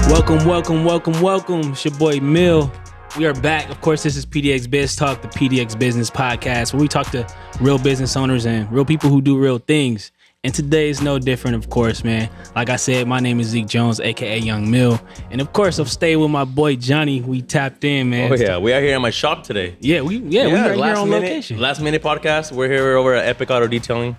Welcome. It's your boy Mill. We are back. Of course, this is PdxBizTalk, the PDX Business Podcast, where we talk to real business owners and real people who do real things. And today is no different, of course, man. Like I said, my name is Zeke Jones, aka Young Mill. And of course, I'm staying with my boy Johnny. We tapped in, man. Oh yeah, we are here in my shop today. We right here on location. Last minute podcast. We're here over at Epic Auto Detailing.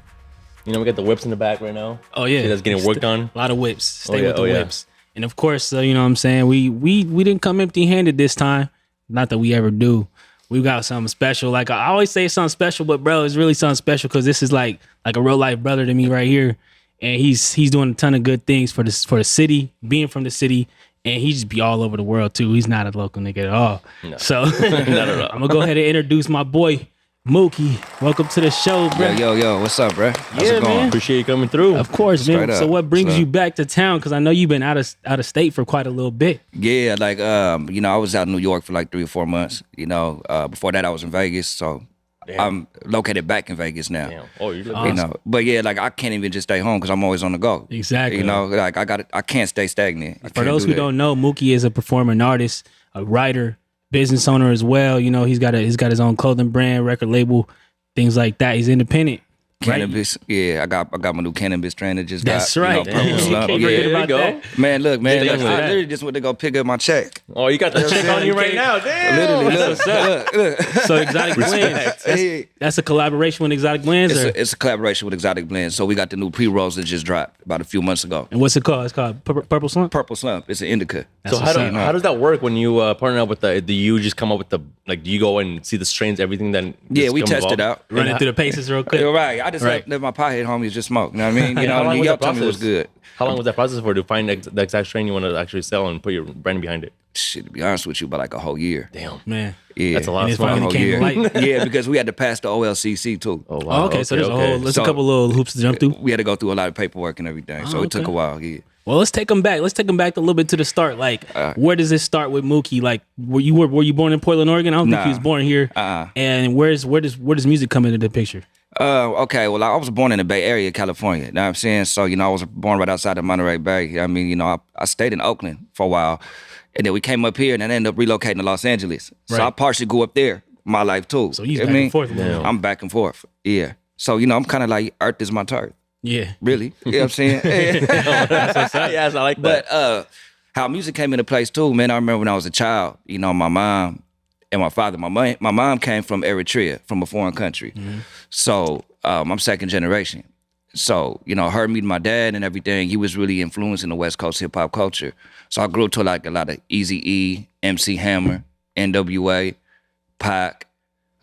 You know, we got the whips in the back right now. Oh yeah, that's getting worked on. A lot of whips. Stay with the whips. And of course, you know what I'm saying? We didn't come empty-handed this time. Not that we ever do. We got something special. Like I always say something special, but bro, it's really something special because this is like a real life brother to me right here. And he's doing a ton of good things for the city, being from the city, and he just be all over the world too. He's not a local nigga at all. No. So not at all. I'm gonna go ahead and introduce my boy Mooky. Welcome to the show, bro. Yo, what's up, bro? How's it going? Man. Appreciate you coming through. Of course, man. So what brings you back to town? Because I know you've been out of state for quite a little bit. Yeah, like you know, I was out in New York for like 3 or 4 months. You know, before that I was in Vegas, so I'm located back in Vegas now. Damn. Oh, you look awesome. You know, but yeah, like I can't even just stay home because I'm always on the go. Exactly. You know, like I can't stay stagnant. For those who don't know, Mooky is a performer, an artist, a writer, business owner as well. You know, he's got his own clothing brand, record label, things like that. He's independent. Cannabis, right? Yeah, I got my new cannabis trainer just That's got. right. You know, Purple Slump. Yeah, there you go. Man, look, man, Yeah, look, I literally just went to go pick up my check. Oh, you got the check on you right now. Damn. Literally, look. So Exotic Blends, that's a collaboration with Exotic Blends? It's a collaboration with Exotic Blends. So we got the new pre-rolls that just dropped about a few months ago. And what's it called? It's called Purple Slump? Purple Slump. It's an indica. So how does that work when you partner up with do you just come up with do you go and see the strains, everything then? Yeah, we test it out. Run it through the paces real quick. You're right. I just let my pothead homies just smoke. You know what I mean? You know, New York told me it was good. How long was that process for to find the exact strain you want to actually sell and put your brand behind it? Shit, to be honest with you, about like a whole year. Damn. Man. Yeah. That's a lot and of fun. it finally came to light. Yeah, because we had to pass the OLCC too. Oh, wow. Okay, so there's a couple little hoops to jump through. We had to go through a lot of paperwork and everything. So it took a while, yeah. Well, let's take them back. Let's take them back a little bit to the start. Like, where does this start with Mooky? Like, were you born in Portland, Oregon? I don't think he was born here. And where does music come into the picture? Okay, well, I was born in the Bay Area, California. You know what I'm saying? So, you know, I was born right outside of Monterey Bay. I mean, you know, I stayed in Oakland for a while. And then we came up here and then ended up relocating to Los Angeles. So I partially grew up there my life too. So he's back and forth. I'm back and forth. Yeah. So, you know, I'm kind of like, Earth is my turf. Yeah. Really? You know what I'm saying? Yes, I like that. But how music came into place too, man, I remember when I was a child, you know, my mom and my father. My mom came from Eritrea, from a foreign country. Mm-hmm. So I'm second generation. So, you know, her meeting my dad and everything, he was really influencing the West Coast hip-hop culture. So I grew up to like a lot of Eazy-E, MC Hammer, NWA, Pac,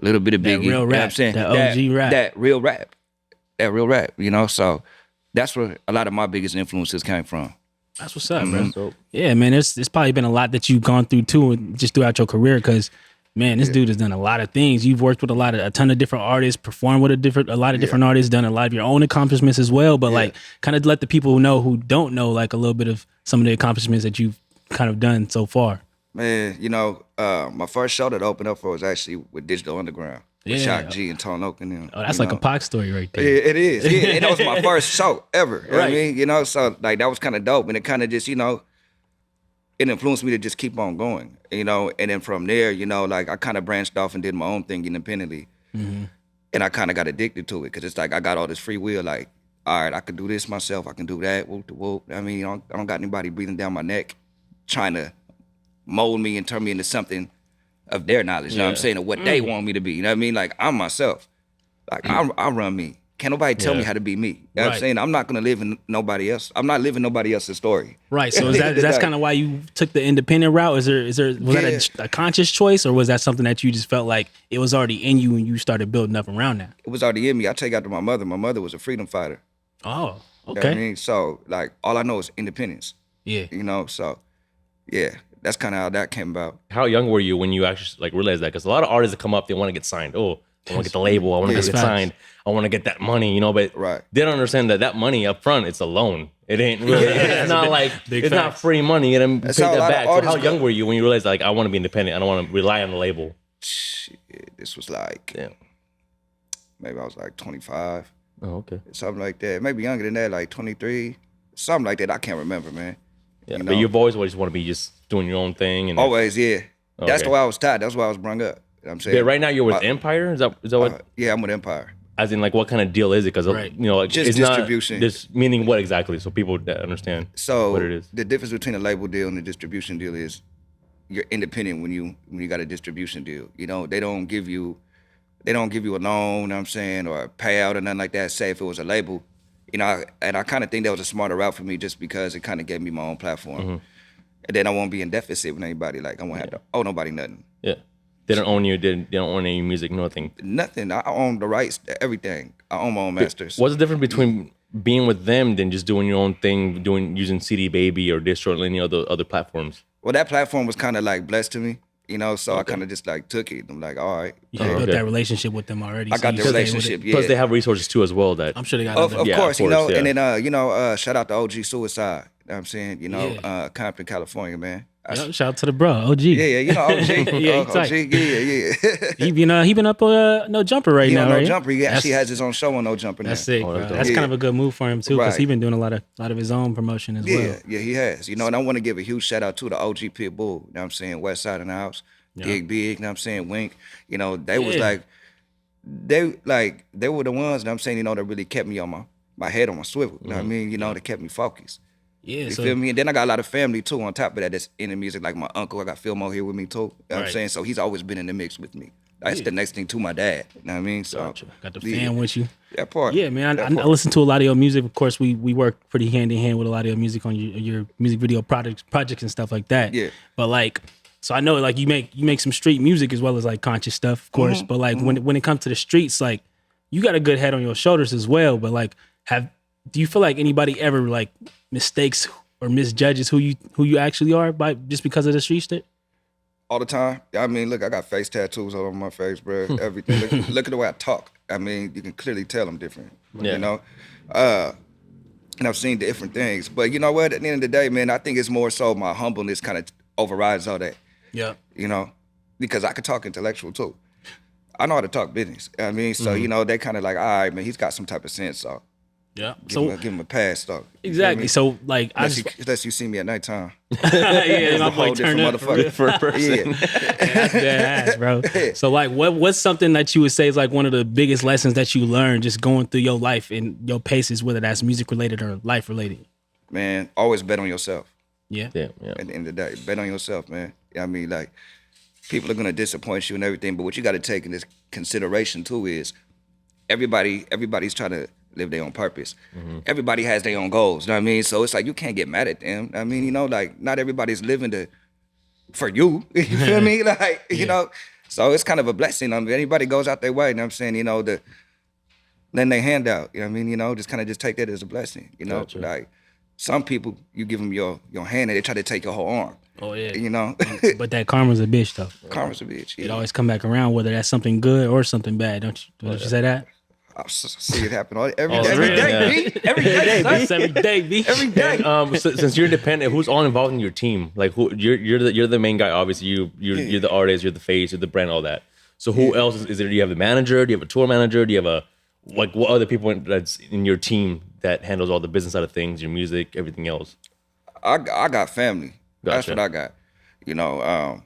a little bit of Biggie. That real rap, you know what I'm saying? that OG rap. That real rap, you know? So that's where a lot of my biggest influences came from. That's what's up, bro. So, yeah, man, there's probably been a lot that you've gone through too, just throughout your career, because man, this dude has done a lot of things. You've worked with a ton of different artists, performed with a lot of different artists, done a lot of your own accomplishments as well. But like, kind of let the people know who don't know, like a little bit of some of the accomplishments that you've kind of done so far. Man, you know, my first show that I opened up for was actually with Digital Underground. With Shock G and Tone Oak and them. Oh, that's like a Pac story right there. Yeah, it is. Yeah, and that was my first show ever. You know what I mean? You know, so like that was kind of dope. And it kind of just, you know, it influenced me to just keep on going, you know? And then from there, you know, like I kind of branched off and did my own thing independently. Mm-hmm. And I kind of got addicted to it because it's like I got all this free will, like, all right, I can do this myself. I can do that, whoop to whoop. I mean, I don't got anybody breathing down my neck trying to mold me and turn me into something of their knowledge, you know what I'm saying, or what they want me to be, you know what I mean? Like, I'm myself. Like, I run me. Can't nobody tell me how to be me. You know what I'm saying? I'm not going to live in nobody else. I'm not living nobody else's story. Right, so that's kind of why you took the independent route? Was that a conscious choice, or was that something that you just felt like it was already in you and you started building up around that? It was already in me. I take out to my mother. My mother was a freedom fighter. Oh, okay. You know what I mean? So, like, all I know is independence. Yeah. You know, so, yeah. That's kind of how that came about. How young were you when you actually like realized that? Because a lot of artists that come up, they want to get signed. Oh, I want to get the label. I want to get signed. I want to get that money, you know. But they don't understand that money up front, it's a loan. It ain't really. It's not like it's not free money. You gotta pay that back. So how young were you when you realized like I want to be independent? I don't want to rely on the label. Shit, this was like maybe I was like 25. Oh, okay. Something like that. Maybe younger than that, like 23. Something like that. I can't remember, man. Yeah, you know? but you've always want to be just doing your own thing. And always, yeah. That's the way I was taught. That's why I was brought up. You know what I'm saying. Yeah, right now you're with Empire. Is that what? Yeah, I'm with Empire. As in, like, what kind of deal is it? Because like, just it's distribution. Just meaning what exactly, so people that understand. So what it is. The difference between a label deal and a distribution deal is you're independent when you got a distribution deal. You know, they don't give you a loan, you know what I'm saying, or a payout or nothing like that. Say if it was a label, you know, and I kind of think that was a smarter route for me just because it kind of gave me my own platform. Mm-hmm. And then I won't be in deficit with anybody. Like I won't have to owe nobody nothing. Yeah. They don't own you. They don't own any music, nothing. Nothing. I own the rights to everything. I own my own masters. What's the difference between being with them than just doing your own thing, using CD Baby or Distro or any other platforms? Well, that platform was kind of like blessed to me, you know, so I kind of just like took it. I'm like, all right. You built that relationship with them already. I got the relationship, yeah. Plus they have resources too as well. That I'm sure they got. Of course, you know, yeah. and then, shout out to OG Suicide. You know what I'm saying? You know, Compton, California, man. Shout out to the bro, OG. Yeah, you know OG. Yeah, OG, yeah. he been up on No Jumper right now, right? No Jumper. He actually has his own show on No Jumper now. That's sick. That's kind of a good move for him too, because he's been doing a lot of his own promotion as well. Yeah, he has. You know, and I want to give a huge shout out to the OG Pitbull. You know what I'm saying? West Side in the house. Big, you know what I'm saying? Wink. You know, they was like, they were the ones, you know what I'm saying, you know, that really kept me on my head on my swivel. You know what I mean? You know, they kept me focused. Yeah, you feel me? And then I got a lot of family too on top of that that's in the music, like my uncle. I got Philmo here with me too. You know what I'm saying? So he's always been in the mix with me. That's the next thing to my dad. You know what I mean? So got the fam with you. That part. Yeah, man. I listen to a lot of your music. Of course, we work pretty hand in hand with a lot of your music on your music video projects and stuff like that. Yeah. But like, so I know like you make some street music as well as like conscious stuff, of course. Mm-hmm. But like when it comes to the streets, like you got a good head on your shoulders as well. But like, do you feel like anybody ever like mistakes or misjudges who you actually are just because of the street shit? All the time. I mean, look, I got face tattoos all over my face, bro. Everything. Look at the way I talk. I mean, you can clearly tell I'm different. Yeah. You know? And I've seen different things. But you know what? At the end of the day, man, I think it's more so my humbleness kind of overrides all that. Yeah. You know? Because I could talk intellectual too. I know how to talk business. I mean, so, you know, they kind of like, all right, man, he's got some type of sense, so. Yeah. Give him a pass, though. Exactly. So, like, unless you see me at nighttime. Yeah, my boy turned up for a person. That's badass, bro. So, like, what's something that you would say is like one of the biggest lessons that you learned just going through your life and your paces, whether that's music related or life related? Man, always bet on yourself. Yeah. At the end of the day, bet on yourself, man. I mean, like, people are gonna disappoint you and everything, but what you got to take into consideration too is everybody's trying to live their own purpose. Mm-hmm. Everybody has their own goals, you know what I mean? So it's like you can't get mad at them. I mean, you know, like not everybody's living for you. You feel me? Like, you know, so it's kind of a blessing. I mean, anybody goes out their way, you know what I'm saying, you know, then they hand out, you know what I mean? You know, just kind of just take that as a blessing, you know? Gotcha. Like some people, you give them your hand and they try to take your whole arm. Oh, yeah. You know? But that karma's a bitch, though. Karma's a bitch, yeah. It always come back around, whether that's something good or something bad, don't you say that? I see it happen every day, B. Every day, that's every day, B. Every day. And, since you're independent, who's all involved in your team? Like, who you're the main guy. Obviously, you're the artist, you're the face, you're the brand, all that. So who else is there? Do you have a manager? Do you have a tour manager? Do you have what other people that's in your team that handles all the business side of things, your music, everything else? I got family. Gotcha. That's what I got. You know,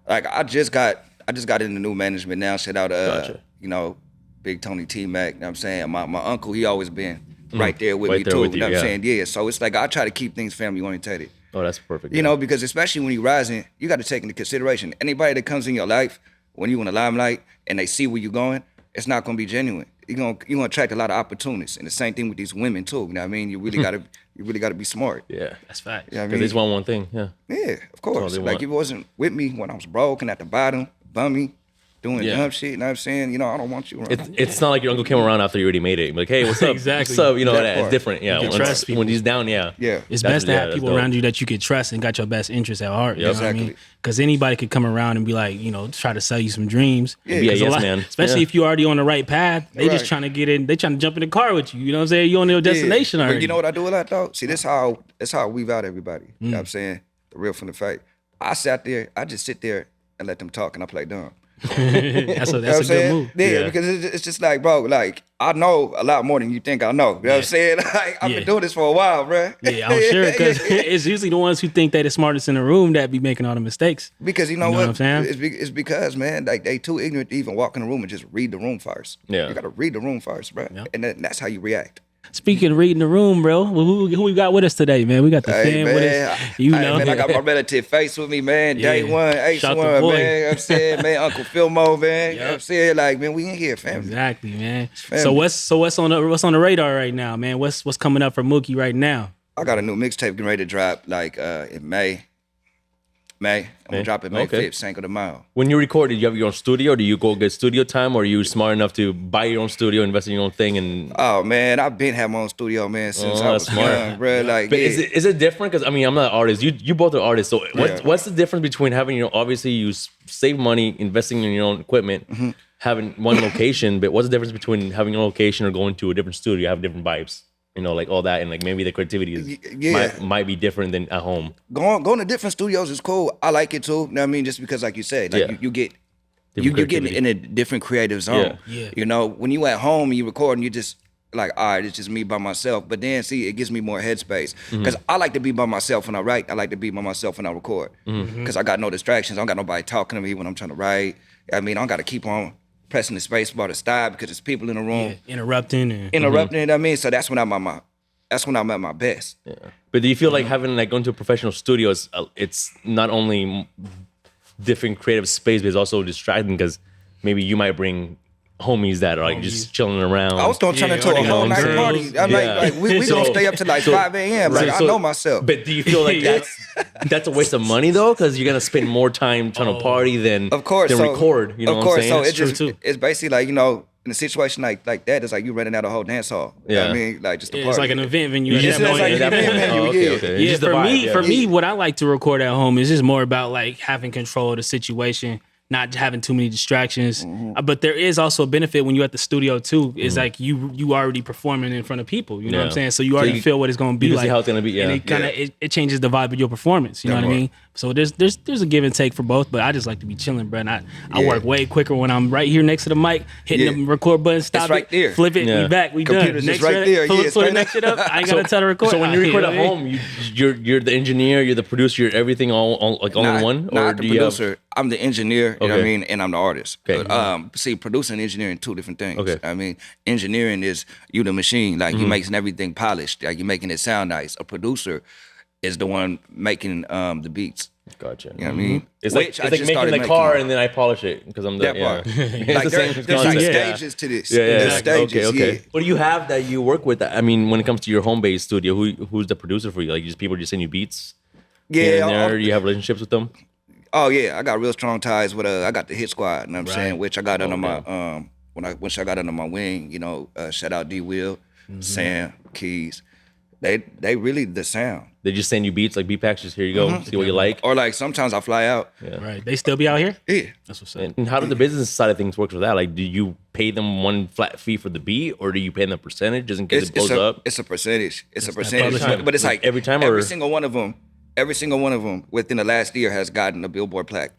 like I just got into new management now. Shout out, you know, Big Tony T-Mac, you know what I'm saying? My uncle, he always been right there with me too, you know what I'm saying? Yeah, so it's like I try to keep things family oriented. Oh, that's perfect. You know, because especially when you're rising, you got to take into consideration, anybody that comes in your life, when you in the limelight and they see where you're going, it's not going to be genuine. You're gonna attract a lot of opportunists. And the same thing with these women too, you know what I mean? You really gotta be smart. Yeah. That's fact. You know what I mean? they just want one thing, yeah. Yeah, of course. Like if it wasn't with me when I was broke and at the bottom, bummy, doing dumb shit, you know what I'm saying? You know, I don't want you around. It's not like your uncle came around after you already made it. You're like, hey, what's up? Exactly. What's up? You know, it's different. Yeah. You trust people. When he's down, Yeah. It's best to have people around you that you can trust and got your best interests at heart. You know exactly. what I mean? Because anybody could come around and be like, you know, try to sell you some dreams. Yeah, yes, man. Especially if you're already on the right path. They just trying to get in. They trying to jump in the car with you. You know what I'm saying? You're on your destination already. But you know what I do with that though? See, that's how I weave out everybody. You know what I'm saying? The real from the fake. I just sit there and let them talk and I play dumb. That's a good move. Yeah, because it's just like, bro, like, I know a lot more than you think I know. You know what I'm saying? Like, I've been doing this for a while, bro. Yeah, I'm sure, because it's usually the ones who think they the smartest in the room that be making all the mistakes. Because you know what? I'm saying? It's because, man, like, they too ignorant to even walk in the room and just read the room first. Yeah. You got to read the room first, bro. Yep. And that's how you react. Speaking of reading the room, bro, who we got with us today, man? We got the fam with us. You know, man, I got my relative Face with me, man. Day one, Shout H1, the boy. man. You know what I'm saying, man, Uncle Philmo, man. Yep. You know what I'm saying, like, man, we in here, family. Exactly, man. Family. So what's on the radar right now, man? What's coming up for Mooky right now? I got a new mixtape getting ready to drop, like, in May. I'm gonna drop it May 5th, Cinco de Mayo. When you record, do you have your own studio? Do you go get studio time, or are you smart enough to buy your own studio, invest in your own thing? And Oh man, I've been had my own studio, man, since I was young, bro. Like, but is it different? Because I mean, I'm not an artist. You both are artists. So what's the difference between having obviously you save money investing in your own equipment, having one location, but what's the difference between having your own location or going to a different studio, have different vibes? You know, like all that, and like maybe the creativity might be different than at home. Going to different studios is cool. I like it too. You know what I mean? Just because, like you said, like you get you get in a different creative zone. Yeah. You know, when you at home and you record and you just like, all right, it's just me by myself. But then see, it gives me more headspace because I like to be by myself when I write. I like to be by myself when I record because I got no distractions. I don't got nobody talking to me when I'm trying to write. I mean, I don't got to keep on pressing the space bar to stop because there's people in the room interrupting. You know what I mean? So that's when I'm at my best. Yeah. But do you feel like having like going to a professional studio it's not only different creative space, but it's also distracting because maybe you might bring homies that are like just chilling around. I was going to turn into a whole night party. I'm like we gonna stay up till like 5 a.m. Like, I know myself. But do you feel like that's a waste of money though? Because you're gonna spend more time trying to party than record. You know what I'm saying? So it's basically like, you know, in a situation like that, it's like you renting out a whole dance hall. You know what I mean? Like just a party. It's like an event venue. It's like an event venue. Yeah, for me, what I like to record at home is just more about like having control of the situation, not having too many distractions. But there is also a benefit when you're at the studio too. Is like you already performing in front of people. You know what I'm saying? So you already feel what it's going to be like. See how it's going to be. Yeah. And it kind of it changes the vibe of your performance. You know what I mean? So there's a give and take for both. But I just like to be chilling, bro. And I work way quicker when I'm right here next to the mic, hitting the record button, stop it's right it, there. flip it, we back, we Computer's done. Next right there. Pull the next shit up. I ain't got to tell the record. So when you record at home, you're the engineer, you're the producer, you're everything all in one? Not the producer. I'm the engineer, you know what I mean? And I'm the artist. Okay. But, see, producing and engineering, two different things. Okay. I mean, engineering is you the machine. Like, you making everything polished. Like, you're making it sound nice. A producer is the one making the beats. Gotcha. You know what I mean? It's like making the car and then I polish it because I'm the part. Like there's like stages to this. Yeah. There's stages. Okay. What do you have that you work with? I mean, when it comes to your home-based studio, who's the producer for you? Like, just people just send you beats? Yeah. You have relationships with them? Oh yeah, I got real strong ties with I got the Hit Squad, you know what I'm saying, which I got under my which I got under my wing, you know, shout out D Will, Sam, Keys. They really the sound. They just send you beats, like beat packs, just here you go, see what you like. Or like sometimes I fly out. Yeah. Right. They still be out here? Yeah. That's what's up. And how does the business side of things work for that? Like, do you pay them one flat fee for the beat, or do you pay them a percentage just in case it blows up? It's a percentage. It's a percentage. But it's like every time, every single one of them within the last year has gotten a Billboard plaque.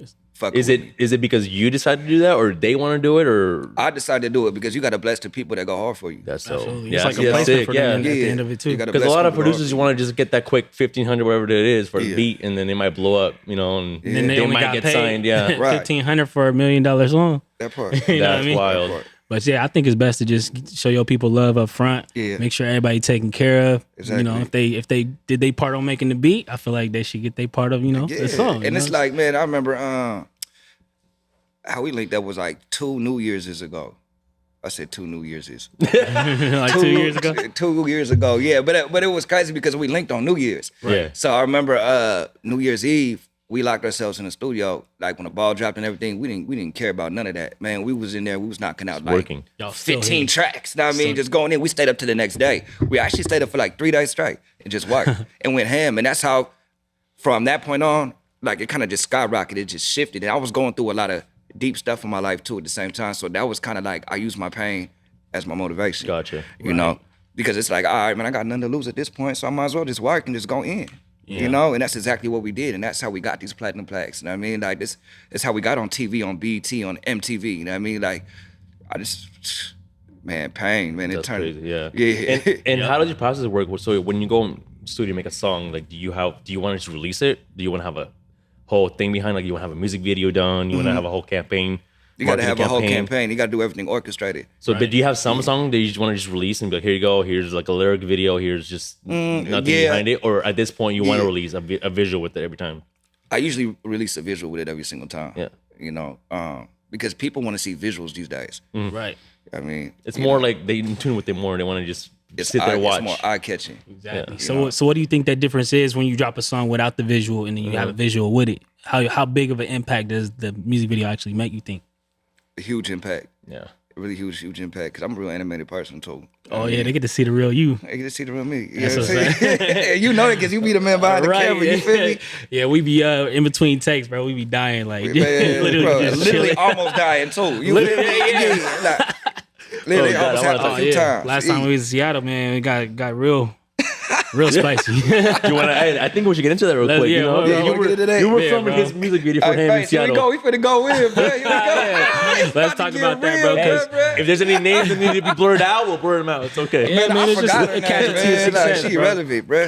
Is it because you decided to do that, or they want to do it, or I decided to do it because you got to bless the people that go hard for you. That's so. Absolutely. Yeah, it's like a placement for them at the end of it too. Because a lot of producers want to just get that quick 1,500 whatever it is for the beat, and then they might blow up, you know, and then they might get signed. Yeah, right. $1,500 for $1 million song. That part. You know what I mean? Wild. But yeah, I think it's best to just show your people love up front. Yeah. Make sure everybody taken care of. Exactly. You know, if they did their part on making the beat, I feel like they should get their part of, the song. And it's like, man, I remember how we linked up was like 2 New Year's ago. I said 2 New Year's. Like 2 years ago? 2 years ago, yeah. But it was crazy because we linked on New Year's. Right. Yeah. So I remember New Year's Eve, we locked ourselves in the studio. Like when the ball dropped and everything, we didn't care about none of that. Man, we was in there, we was knocking out like working. 15 tracks. You know what I mean? Just going in. We stayed up to the next day. We actually stayed up for like 3 days straight and just worked and went ham. And that's how, from that point on, like it kind of just skyrocketed, it just shifted. And I was going through a lot of deep stuff in my life too at the same time. So that was kind of like I used my pain as my motivation. Gotcha. You know, because it's like, all right, man, I got nothing to lose at this point, so I might as well just work and just go in. You know, and that's exactly what we did, and that's how we got these platinum plaques. You know what I mean? Like this is how we got on TV, on BET, on MTV. You know what I mean? Like I just, man, pain, man. That's it turned, crazy, yeah. yeah. And how does your process work? So when you go in studio make a song, like do you want to just release it? Do you want to have a whole thing behind? Like you want to have a music video done? You want to have a whole campaign? You got to have a whole campaign. You got to do everything orchestrated. So, but do you have some song that you just want to just release and be like, here you go, here's like a lyric video, here's just nothing behind it? Or at this point, you want to release a visual with it every time? I usually release a visual with it every single time. Yeah. You know, because people want to see visuals these days. Right. I mean, it's more like they in tune with it more. They want to just sit there and watch. It's more eye-catching. Exactly. Yeah. So what do you think that difference is when you drop a song without the visual and then you have a visual with it? How big of an impact does the music video actually make, you think? A huge impact. Yeah. A really huge impact. Because I'm a real animated person, too. Oh, yeah. They get to see the real you. They get to see the real me. You know what I'm saying? You know it because you be the man behind the camera. You feel me? Yeah, we be in between takes, bro. We be dying. Like, man, literally almost dying, too. You feel me? Like, literally almost happened a few times. Last time we was in Seattle, man, we got real spicy. You want to? I think we should get into that real quick. Yeah, you were filming his music video for him in Seattle. Here we go. We finna go in, bro. Here we go. Let's talk about that, bro. Because if there's any names that need to be blurred out, we'll blur them out. It's okay. Yeah, man, I forgot her name, man. She relevant, bro.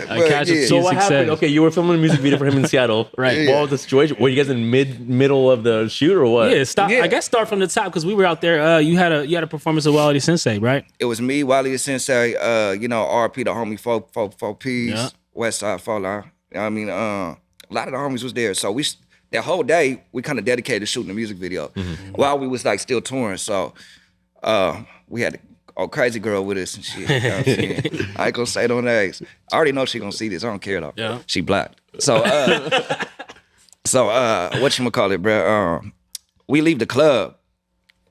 So what happened? Okay, you were filming a music video for him in Seattle. Right. What was the situation? Were you guys in middle of the shoot or what? Yeah, I guess start from the top because we were out there. You had a performance of Wally Sensei, right? It was me, Wally Sensei. You know, RP the homie 4Ps, Westside Fallout. I mean, a lot of the homies was there. So that whole day we kind of dedicated to shooting the music video while we was like still touring. So we had a crazy girl with us and shit. You know what I'm saying? I ain't gonna say no names. I already know she gonna see this. I don't care though. Yeah. She black. So whatchamacallit, bro? We leave the club.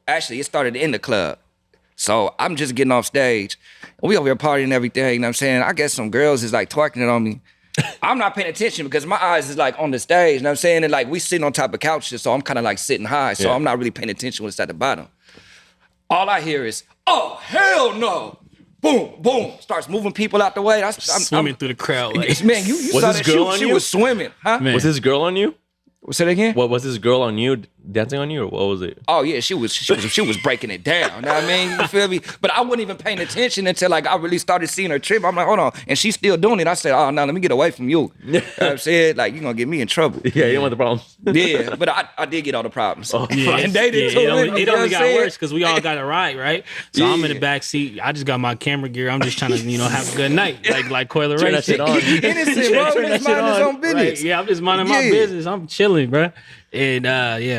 Actually, it started in the club. So I'm just getting off stage. We over here partying and everything, you know what I'm saying? I guess some girls is like twerking it on me. I'm not paying attention because my eyes is like on the stage, you know what I'm saying? And like we sitting on top of couches, so I'm kind of like sitting high. So I'm not really paying attention when it's at the bottom. All I hear is, oh, hell no. Boom, boom. Starts moving people out the way. I'm swimming through the crowd. Like. Man, you saw that she was swimming, huh? Man. Was this girl on you? Say that again? What was this girl on you, dancing on you, or what was it? Oh yeah, she was breaking it down. You know what I mean? You feel me? But I wasn't even paying attention until like I really started seeing her trip. I'm like, hold on, and she's still doing it. I said, oh no, let me get away from you. You know what I'm saying? Like you're gonna get me in trouble. Yeah, you don't want the problems. Yeah, but I did get all the problems. Oh, yeah. And they did too. It only got worse because we all got it right? So I'm in the back seat. I just got my camera gear. I'm just trying to have a good night, like Coil Ray. Innocent, bro. Just minding his own business. Right. Yeah, I'm just minding my business. I'm chilling, bro. And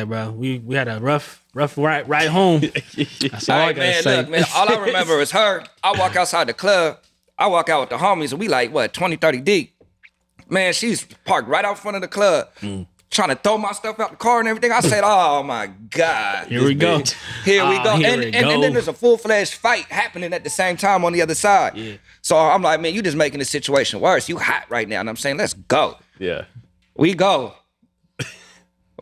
bro, we had a rough ride home. That's all I gotta say. Look, man, all I remember is her. I walk outside the club. I walk out with the homies, and we like, 20, 30 deep. Man, she's parked right out front of the club, trying to throw my stuff out the car and everything. I said, oh my God. Here we go. Here we go. And then there's a full-fledged fight happening at the same time on the other side. Yeah. So I'm like, man, you just making the situation worse. You hot right now. And I'm saying, let's go. Yeah. We go.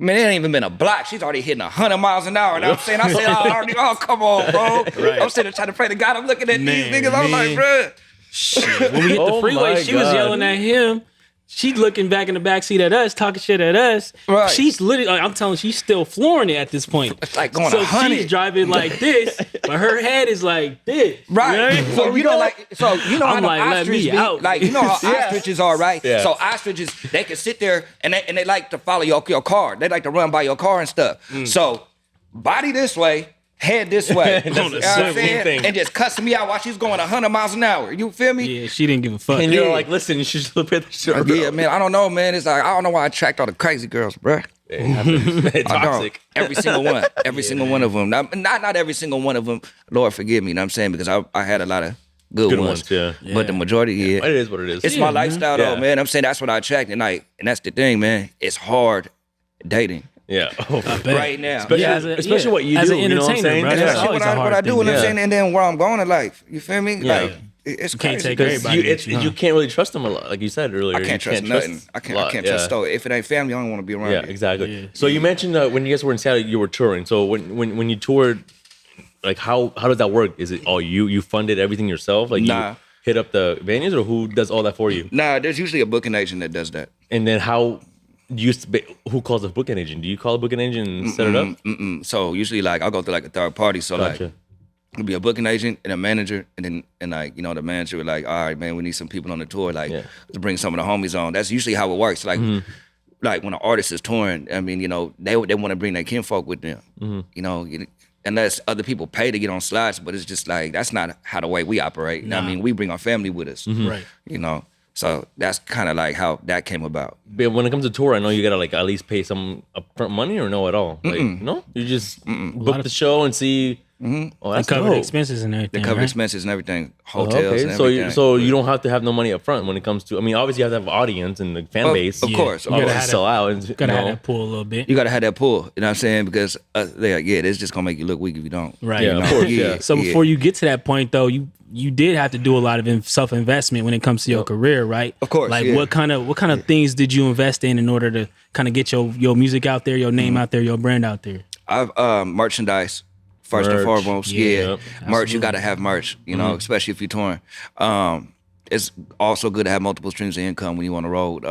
I mean, it ain't even been a block. She's already hitting 100 miles an hour. And I'm saying, oh, come on, bro. Right. I'm sitting there trying to pray to God. I'm looking at these niggas. I'm like, bro. Shit. When we hit the freeway, she was yelling at him. She's looking back in the backseat at us, talking shit at us. Right. She's literally, I'm telling you, she's still flooring it at this point. It's like going 100. So she's driving like this, but her head is like this. Right. You know? So you know I'm how like, the ostriches be, out. like, you know how ostriches are, right? Yeah. So ostriches, they can sit there and they like to follow your car. They like to run by your car and stuff. So body this way, head this way. You know what I'm saying? And just cussing me out while she's going 100 miles an hour. You feel me? Yeah, she didn't give a fuck. And you're like, listen, you should just look at the show. Yeah, man, I don't know, man. It's like, I don't know why I attract all the crazy girls, bro. Toxic. Every single one. Every single one of them. Not every single one of them, Lord forgive me, you know what I'm saying? Because I had a lot of good ones. Yeah. But the majority, yeah. It is what it is. It's my lifestyle, though, man. I'm saying that's what I attract. And that's the thing, man. It's hard dating. Yeah. Right now. Especially what you do, you know what I'm saying? Especially what I do, what I'm saying, and then where I'm going in life. You feel me? Yeah. Like, it's crazy. crazy. Can't take everybody. You can't really trust them a lot, like you said earlier. I can't trust nothing. I can't trust stuff. If it ain't family, I don't want to be around. Yeah, exactly. Yeah. So you mentioned when you guys were in Seattle, you were touring. So when you toured, like how does that work? Is it all you funded everything yourself? Like nah. hit up the venues, or who does all that for you? Nah, there's usually a booking agent that does that. And then who calls a booking agent? Do you call a booking agent and set it up? So usually like I'll go through like a third party. So Gotcha. like it'll be a booking agent and a manager, and like, you know, the manager would like, all right, man, we need some people on the tour, like to bring some of the homies on. That's usually how it works. Like like when an artist is touring, I mean, you know, they want to bring their kinfolk with them. You know, unless other people pay to get on slots, but it's just like that's not how the way we operate. Nah. I mean, we bring our family with us. Right. You know. So that's kind of like how that came about. But when it comes to tour, I know you gotta like at least pay some upfront money, or no at all. Like, no, you just book the show and see. Oh, that's cover the dope. expenses and everything. They cover right? expenses and everything, hotels and So everything. so you don't have to have no money up front when it comes to. I mean, obviously you have to have an audience and the fan base. Of course. You gotta course. have sell out. And, Gotta have that pull a little bit. You gotta have that pull. You know what I'm saying? Because they're like, it's just gonna make you look weak if you don't. Right. Yeah, You of know? course. Yeah. So before you get to that point, though, you did have to do a lot of self-investment when it comes to your career, right? Of course. Like yeah. what kind of things did you invest in order to kind of get your music out there, your name out there, your brand out there? I've merchandise. First and foremost, Yeah, merch. You got to have merch, you know, especially if you're touring. It's also good to have multiple streams of income when you on the road.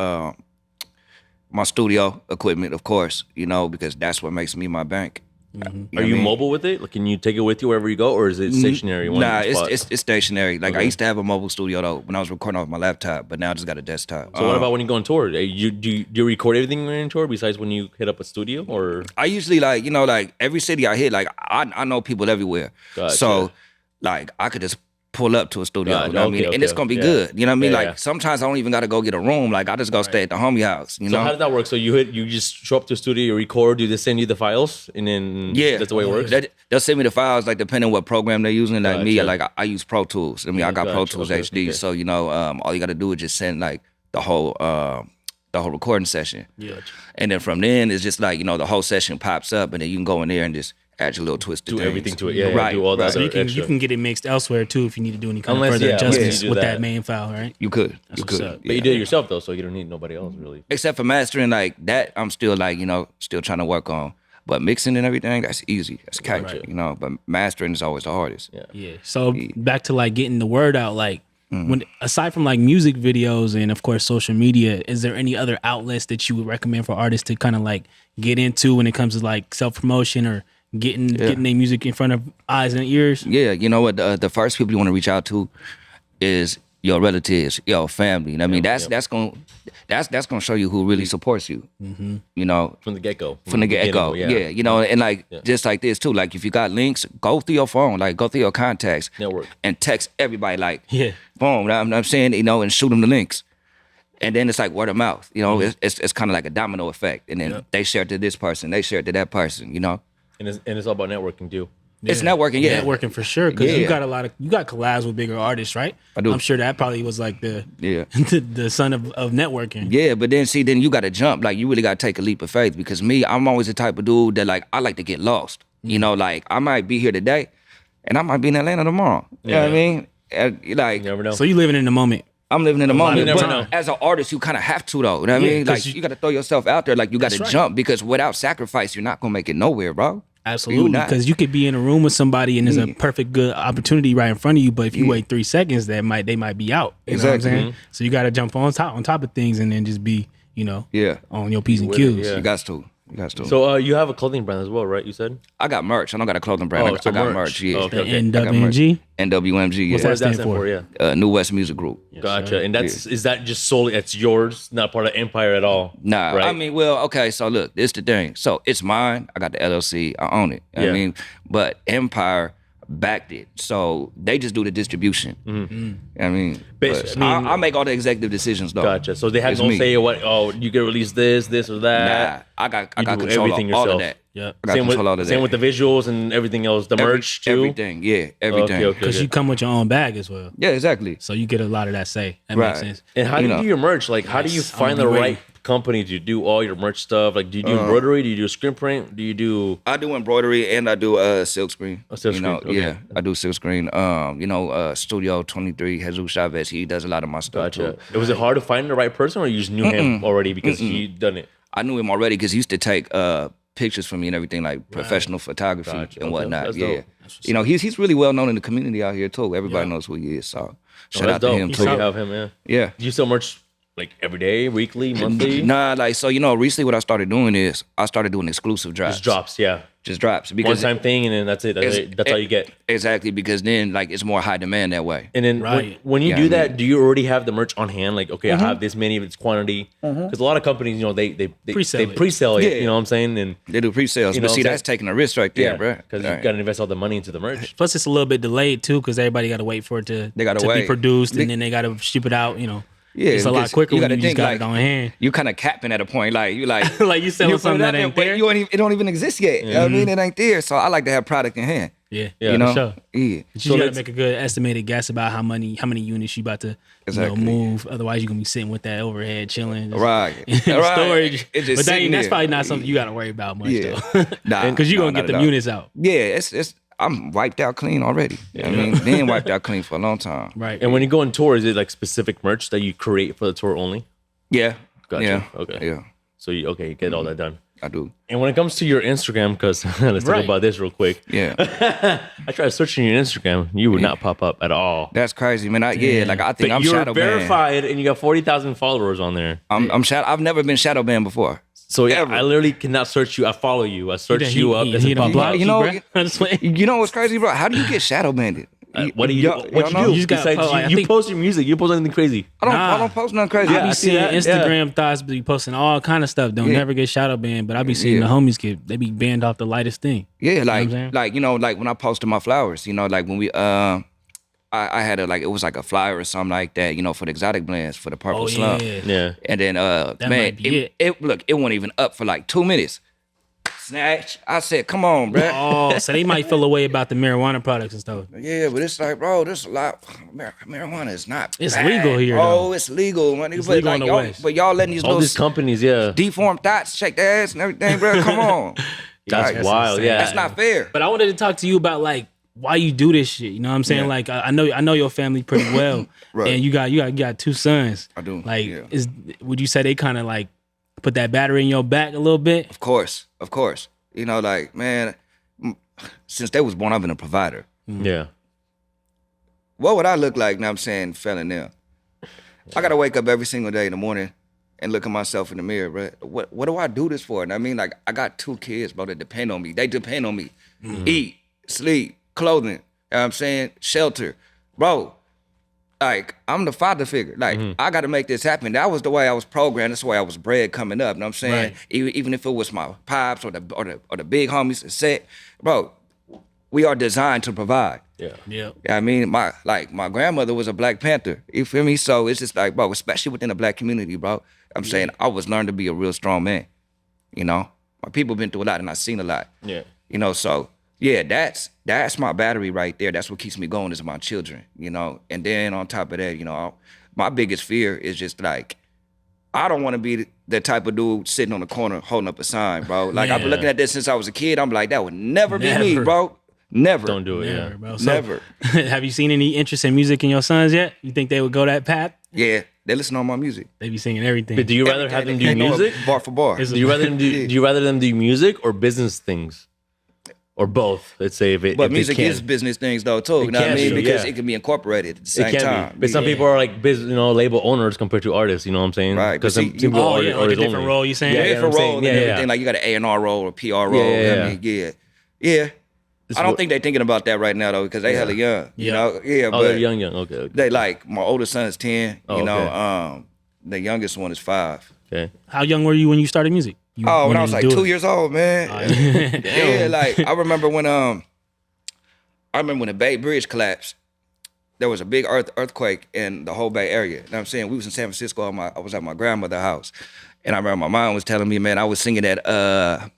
My studio equipment, of course, you know, because that's what makes me my bank. Are you mobile with it? Like, can you take it with you wherever you go, or is it stationary? Nah, it's stationary. Like I used to have a mobile studio though when I was recording off my laptop, but now I just got a desktop. So what about when you go on tour? Do you record everything when you're on tour besides when you hit up a studio, or? I usually like, you know, like every city I hit, like I know people everywhere. Gotcha. So like I could just pull up to a studio, Gotcha. you know what I mean? Okay, And it's gonna be good. You know what I mean? Yeah, like yeah. sometimes I don't even gotta go get a room. Like I just go stay at the homie house. You So know? how does that work? So you just show up to a studio, you record, do they send you the files, and then that's the way it works? They'll send me the files, like depending on what program they're using. Like me, Gotcha. like I use Pro Tools. I mean, I got Pro Gotcha. Tools Okay, HD. okay. So you know, all you got to do is just send like the whole recording session. Yeah. And then from then it's just like, you know, the whole session pops up, and then you can go in there and just add your little twist to Do things. everything to it. Yeah, right. do all that. right. So you extra. can get it mixed elsewhere too if you need to do any kind Unless, of further yeah, adjustments you do with that that. main file, right? You could. You what's could. up. But you did it yourself though, so you don't need nobody else really. Except for mastering, like that, I'm still like, you know, still trying to work on. But mixing and everything, that's easy. That's catchy, you know. But mastering is always the hardest. Yeah. So back to like getting the word out, like when aside from like music videos and of course social media, is there any other outlets that you would recommend for artists to kind of like get into when it comes to like self promotion or getting their music in front of eyes and ears? Yeah, you know what? The first people you want to reach out to is your relatives, your family. And I mean, that's gonna show you who really supports you. You know, From the get-go. from the get-go. Yeah, you know, and like just like this too. Like if you got links, go through your phone, like go through your contacts, Network. and text everybody. Like, Yeah. boom. I'm saying, you know, and shoot them the links. And then it's like word of mouth. You know, it's kind of like a domino effect. And then they share it to this person, they share it to that person. You know, And it's all about networking too. it's networking. Yeah, Networking for sure, because you Yeah. got you got collabs with bigger artists, right? I do. I'm sure that probably was like the the son of networking. Yeah, but then then you got to jump. Like you really got to take a leap of faith, because me, I'm always the type of dude that like I like to get lost. You know, like I might be here today, and I might be in Atlanta tomorrow. You know what I mean? And, like You never know. So you living in the moment. I'm living in the moment. You never But know. as an artist, you kind of have to though. You know what I mean? 'cause Like you got to throw yourself out there. Like you got to That's right. jump, because without sacrifice, you're not gonna make it nowhere, bro. Absolutely, not. because you could be in a room with somebody and there's a perfect good opportunity right in front of you, but if you wait 3 seconds, they might be out. You know what I'm Exactly. saying? So you got to jump on top of things and then just be, you know, Yeah. on your P's and With it, Q's. yeah. You got to. You got to. So you have a clothing brand as well, right? You said? I got merch. I don't got a clothing brand. Oh, I so got merch. merch. Yeah. Okay, The okay. NWNG. NWMG. Yeah. What's What does that stand stand for? for? Yeah. New West Music Group. Gotcha. And is that just solely, it's yours, not part of Empire at all? Nah, Right? I mean, well, okay, so look, this the thing. So it's mine. I got the LLC. I own it. You know what I Yeah. mean, but Empire backed it. So they just do the distribution. You know what I mean? But, But I mean- I make all the executive decisions though. Gotcha. So they have It's no me. say what, you can release this or Nah, that. I got You do control of everything all of yourself. that. Yep. I got Same control of with, that. same with the visuals and everything else, the merch too. Everything. Yeah, everything. Okay. Because you come with your own bag as well. Yeah, exactly. So you get a lot of that say. That Right. makes sense. And how do You you know. do your merch? Like, how do you Yes, I'm find the gonna be right waiting. company to do all your merch stuff? Like, do you do embroidery? Do you do screen print? Do you do? I do embroidery and I do silk screen. silk you know, screen, okay. Yeah, I do silk screen. Studio 23, Jesus Chavez, he does a lot of my stuff Gotcha. too. Was it hard to find the right person, or you just knew him already because he done it? I knew him already because he used to take pictures for me and everything, like professional photography and whatnot. That's yeah. dope. You know, he's really well known in the community out here too. Everybody knows who he is. So shout out to him too. You have him, yeah. Yeah. Do you sell merch like every day, weekly, monthly? Nah, like, so, you know, recently what I started doing is I started doing exclusive drops. Just drops, yeah. Just drops. Because one-time thing, and then that's it. That's all you get. Exactly, because then, like, it's more high demand that way. And then when you do that, do you already have the merch on hand? Like, okay, I have this many of its quantity. Because a lot of companies, you know, they pre-sell it. You know what I'm saying? And they do pre-sales. But see, that's taking a risk right there, bro. Because you got to invest all the money into the merch. Plus, it's a little bit delayed too, because everybody got to wait for it to be produced, and then they got to ship it out. You know. Yeah, it's a lot quicker when you just got it on hand. You kind of capping at a point, like you like like you selling something that ain't there. It don't even exist yet. You know what I mean? It ain't there. So I like to have product in hand. Yeah, you know. Sure. Yeah, but you gotta make a good estimated guess about how many units you about to move. Otherwise, you're gonna be sitting with that overhead chilling, right? Storage. But that's probably not something you gotta worry about much though. Nah, because you're gonna get them units out. Yeah, it's. I'm wiped out clean already. I mean, been wiped out clean for a long time. Right. And when you go on tour, is it like specific merch that you create for the tour only? Yeah. Gotcha. Yeah. Okay. Yeah. So you get all that done. I do. And when it comes to your Instagram, because let's talk about this real quick. Yeah. I tried searching your Instagram. You would not pop up at all. That's crazy, man. I think but I'm you're shadow banned. verified, and you got 40,000 followers on there. I'm shadow. I've never been shadow banned before. So yeah, I literally cannot search you. I follow you. I search you up. You know what's crazy, bro? How do you get shadow banned? What do you do? You post your music. You post anything crazy? I don't post nothing crazy. I be seeing Instagram thoughts be posting all kind of stuff. Don't never get shadow banned, but I be seeing the homies they be banned off the lightest thing. Yeah, like when I posted my flowers, you know, like when we I had it was like a flyer or something like that, you know, for the exotic blends for the purple slump. Yeah. And then man, it wasn't even up for like 2 minutes. Snatch. I said, come on, bro. Oh, so they might feel a way about the marijuana products and stuff. Yeah, but it's like, bro, there's a lot. Marijuana is not. It's bad. legal here. Oh, it's legal, man. It's legal in the West. But y'all letting these companies, deformed thoughts shake their ass and everything, bro. Come on. That's wild. Insane. Yeah, that's not fair. But I wanted to talk to you about like why you do this shit. You know what I'm saying? Yeah. Like I know your family pretty well, right. And you got 2 sons. I do. Like, would you say they kind of like put that battery in your back a little bit? Of course. You know, like, man, since they was born, I've been a provider. Yeah. What would I look like? Now I'm saying, failing them. I gotta wake up every single day in the morning and look at myself in the mirror, bro. What do I do this for? And I mean, like, I got 2 kids, bro, that depend on me. They depend on me. Eat, sleep, clothing, you know what I'm saying? Shelter. Bro, like, I'm the father figure. Like, I got to make this happen. That was the way I was programmed. That's the way I was bred coming up. You know what I'm saying? Right. Even if it was my pops or the big homies set, bro, we are designed to provide. Yeah. I mean, my grandmother was a Black Panther. You feel me? So it's just like, bro, especially within the Black community, bro. I'm saying I was learned to be a real strong man. You know, my people been through a lot and I've seen a lot. Yeah. You know, so yeah, that's my battery right there. That's what keeps me going is my children, you know. And then on top of that, you know, my biggest fear is just like, I don't want to be the type of dude sitting on the corner holding up a sign, bro. Like, I've been looking at this since I was a kid. I'm like, that would never be me, bro. Never. Don't do it, never, bro. So, never. Have you seen any interest in music in your sons yet? You think they would go that path? Yeah, they listen to my music. They be singing everything. But do you rather have them do music? Bar for bar. Do you rather them do music or business things? Or both, let's say But music is business things though too. You know what I mean? Because it can be incorporated at the same time. But some people are like label owners compared to artists. You know what I'm saying? Right. Because some people are a different role. You saying? Yeah, different role and everything. Like you got an A&R role or PR role. I mean, yeah. I don't think they're thinking about that right now though, because they hella young. You know? Yeah. Oh, they're young. Okay. They like my oldest son is 10. You know, the youngest one is 5. Okay. How young were you when you started music? When I was like 2 years old, man. Yeah, like I remember when the Bay Bridge collapsed. There was a big earthquake in the whole Bay Area. You know what I'm saying? We was in San Francisco. I was at my grandmother's house. And I remember my mom was telling me, man, I was singing that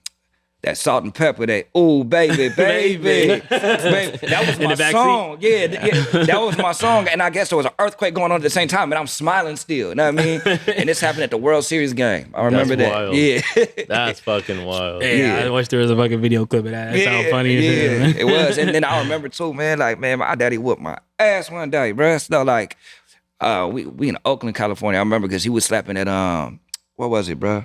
salt and pepper, that ooh baby, baby. That was my song. Yeah, that was my song. And I guess there was an earthquake going on at the same time, and I'm smiling still. You know what I mean? And this happened at the World Series game. I remember that. Wild. Yeah. That's fucking wild. Yeah, I wish there was a fucking video clip of that. That sounds funny. Yeah, it was. And then I remember too, man, like, man, my daddy whooped my ass one day, bro. So like, we in Oakland, California. I remember because he was slapping that, what was it, bro?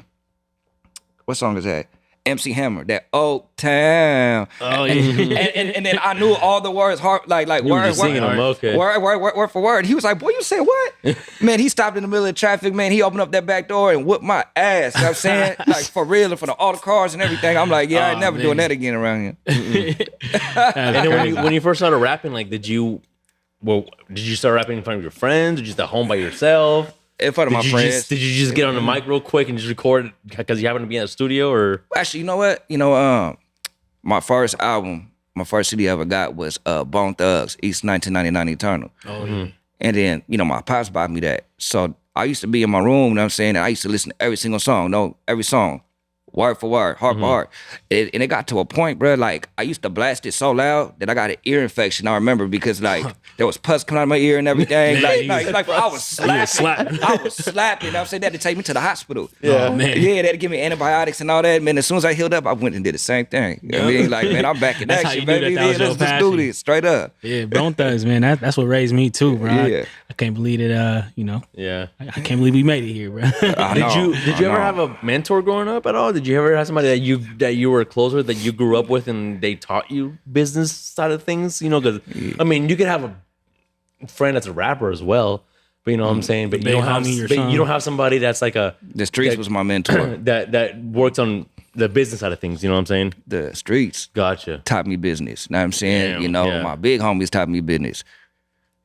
What song is that? MC Hammer, that Old Town. Oh, yeah. and then I knew all the words, like word for word. He was like, boy, you said what? Man, he stopped in the middle of traffic, man. He opened up that back door and whooped my ass. You know what I'm saying? Like, for real, and for all the cars and everything. I'm like, yeah, I ain't never doing that again around here. And then when you first started rapping, like, did you start rapping in front of your friends? Did you just at home by yourself? In front of my friends. Did you just get on the mic real quick and just record because you happened to be in the studio, or? Actually, you know what? My first album, my first CD I ever got was Bone Thugs, East 1999 Eternal. Oh, yeah. And then, my pops bought me that. So I used to be in my room, you know what I'm saying? And I used to listen to every single song, every song. Word for word, heart for heart. And it got to a point, bro, like, I used to blast it so loud that I got an ear infection, I remember, because, like, there was pus coming out of my ear and everything. like I was slapping. I was slapping. You know what I'm saying? They had to take me to the hospital. Yeah, man. Yeah, they had to give me antibiotics and all that. Man, as soon as I healed up, I went and did the same thing. You know what I mean? Like, man, I'm back in action, baby. Let's just do this, straight up. Yeah, Bone Thugs, man. That's what raised me, too, bro. Yeah. I can't believe it, Yeah. I can't believe we made it here, bro. Did you ever have a mentor growing up at all? Did you ever have somebody that you were close with, that you grew up with, and they taught you business side of things? Because I mean, you could have a friend that's a rapper as well, but you know what I'm saying. But you don't have somebody that's like the Streets was my mentor that works on the business side of things. You know what I'm saying? The Streets, gotcha, taught me business. Know what I'm saying? Damn, my big homies taught me business.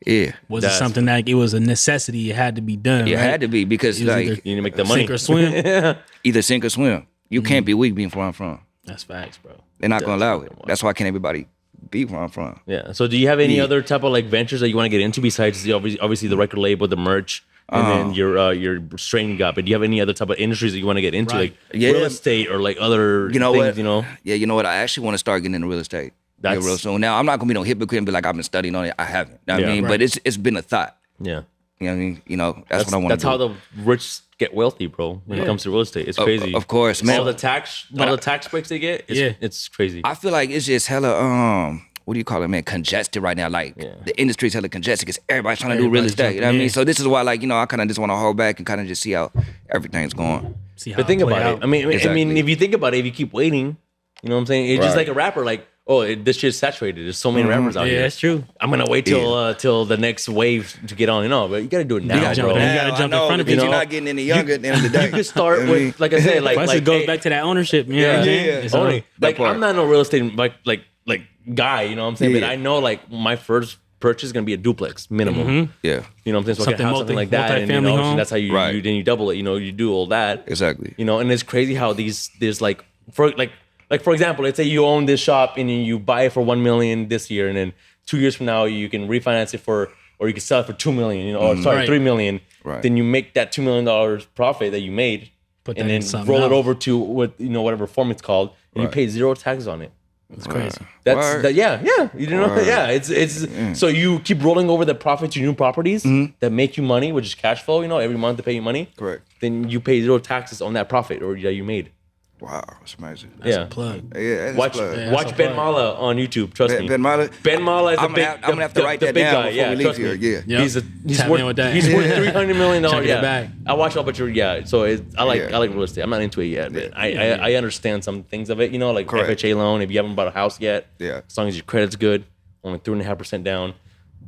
Yeah. Was it something like it was a necessity? It had to be done. It had to be, because like you need to make the money. Sink or swim. Either sink or swim. You can't be weak being where I'm from. That's facts, bro. They're not gonna allow it. That's why can't everybody be where I'm from. Yeah. So do you have any other type of like ventures that you want to get into besides obviously the record label, the merch, and then your strain you got? But do you have any other type of industries that you want to get into, like real estate or like other things? What? Yeah, you know what? I actually want to start getting into real estate. Real soon. Now, I'm not gonna be no hypocrite and be like, I've been studying on it. I haven't. You know what I mean? Right. But it's been a thought. Yeah. You know what I mean? That's what I want to do. That's how the rich get wealthy, bro, when it comes to real estate. It's crazy. Of course, man. All the tax breaks they get, it's crazy. I feel like it's just hella, what do you call it, man? Congested right now. Like, the industry's hella congested because everybody's trying to do real estate. You know what I mean? So this is why, like, I kind of just want to hold back and kind of just see how everything's going. But think about it. I mean, if you think about it, if you keep waiting, you know what I'm saying? It's just like a rapper, like, this shit's saturated. There's so many rappers out here. Yeah, that's true. I'm gonna wait till the next wave to get on. But you gotta do it now, bro. You gotta jump in front of people. You're not getting any younger at the end of the day. You could start with, like I said, it goes back to that ownership. Like, I'm not no real estate like guy. You know what I'm saying? But I know, like, my first purchase is gonna be a duplex minimum. Yeah. You know what I'm saying? So I can have something like that, and home. That's how you then you double it. You do all that. Exactly. And it's crazy how there's like for example, let's say you own this shop and you buy it for $1 million this year, and then 2 years from now you can refinance it or you can sell it for $2 million, $3 million. Right. Then you make that $2 million profit that you made, and then roll it over to whatever form it's called, and you pay zero taxes on it. That's crazy. Yeah. You didn't know that? Yeah. It's so you keep rolling over the profit to new properties that make you money, which is cash flow. Every month they pay you money. Correct. Then you pay zero taxes on that profit or that you made. Wow, that's amazing. That's a plug. Yeah, that's watch a plug. watch Ben Mala on YouTube. Trust me. Ben Mala. Ben Mala is I'm gonna have to write that down before we leave here. Yeah. Yep. He's Tap worth in with that. he's worth $300 million. Check it back. I watch all but so I like real estate. I'm not into it yet, but I understand some things of it. Like Correct. FHA loan. If you haven't bought a house yet, as long as your credit's good, only 3.5% down.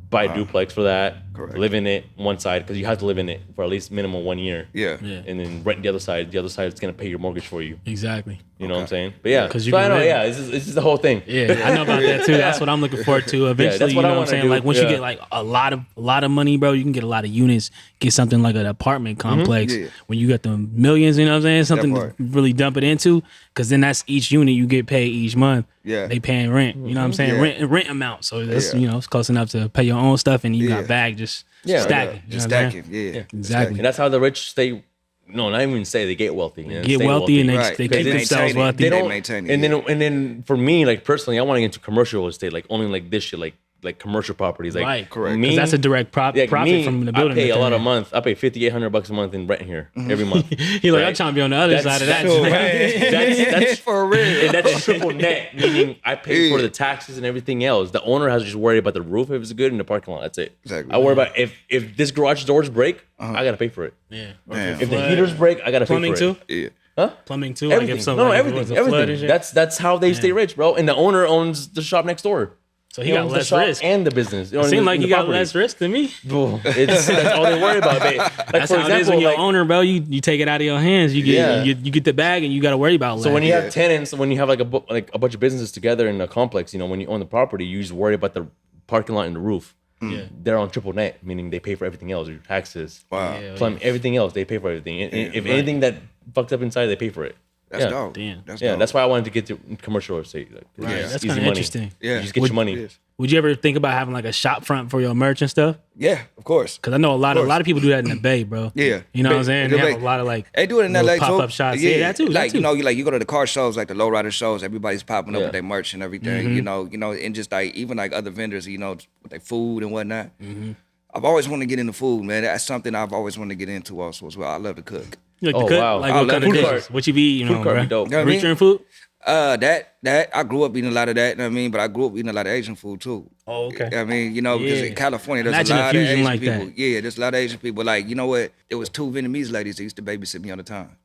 Buy a duplex for that. Correct. Live in it one side because you have to live in it for at least minimum 1 year. Yeah. And then rent the other side. The other side is gonna pay your mortgage for you. Exactly. You know what I'm saying? But yeah, because I know. Yeah, this is the whole thing. Yeah, I know about that too. That's what I'm looking forward to. Eventually, that's what you know I what I'm saying? do. Like once you get like a lot of money, bro, you can get a lot of units. Get something like an apartment complex. Yeah. When you got the millions, you know what I'm saying? Something to really dump it into, because then that's each unit you get paid each month. Yeah. They paying rent. You know what I'm saying? Rent amount. So that's it's close enough to pay your own stuff, and you got bag just stacking. Just stacking. Yeah. Exactly. And that's how the rich stay. No, not even say they get wealthy. Get wealthy and they keep themselves wealthy. They maintain it. And then for me, like personally, I want to get into commercial real estate, like owning like this shit, like commercial properties. Like, right, correct. Because that's a direct profit from the building. I pay a lot a month. I pay $5,800 a month in rent here every month. He's like, I'm trying to be on the other side of that. That's for real. And that's triple net, meaning I pay for the taxes and everything else. The owner has to just worry about the roof if it's good and the parking lot. That's it. Exactly. I worry about if this garage doors break, I gotta pay for it. Yeah. If the heaters break, I gotta pay for it. Plumbing too. Yeah. Plumbing too. Everything. Like if something, like everything. if it was a flood and Everything. shit? That's how they stay rich, bro. And the owner owns the shop next door. So he got owns less the shop risk. and the business. It seemed like he got less risk than me. That's all they worry about. Like, That's how it is when you're an owner, bro. You take it out of your hands. You get you get the bag, and you got to worry about. So when you have tenants, when you have like a bunch of businesses together in a complex, when you own the property, you just worry about the parking lot and the roof. Yeah, they're on triple net, meaning they pay for everything else, your taxes, plumbing, everything else. They pay for everything. If anything that fucks up inside, they pay for it. That's dope. Damn. That's dope. That's why I wanted to get to commercial estate. That's kind of interesting. Yeah, you just get your money. Would you ever think about having like a shop front for your merch and stuff? Yeah, of course. Because I know a lot of people do that in the Bay, bro. Yeah, you know what I'm saying. They have a lot of like they do it in LA pop up too. shops. Yeah, that too. Like you go to the car shows, like the lowrider shows. Everybody's popping up with their merch and everything. And just like even like other vendors, with their food and whatnot. I've always wanted to get into food, man. That's something I've always wanted to get into also as well. I love to cook. You like to cook? Wow. Like what kind of dishes? What you be eating on, bro? Dope. Featuring food? That I grew up eating a lot of that, you know what I mean? But I grew up eating a lot of Asian food too. Oh, okay. I mean, because in California there's Imagine a lot a of fusion Asian like people. that. Yeah, there's a lot of Asian people. Like, you know what? There was 2 Vietnamese ladies that used to babysit me all the time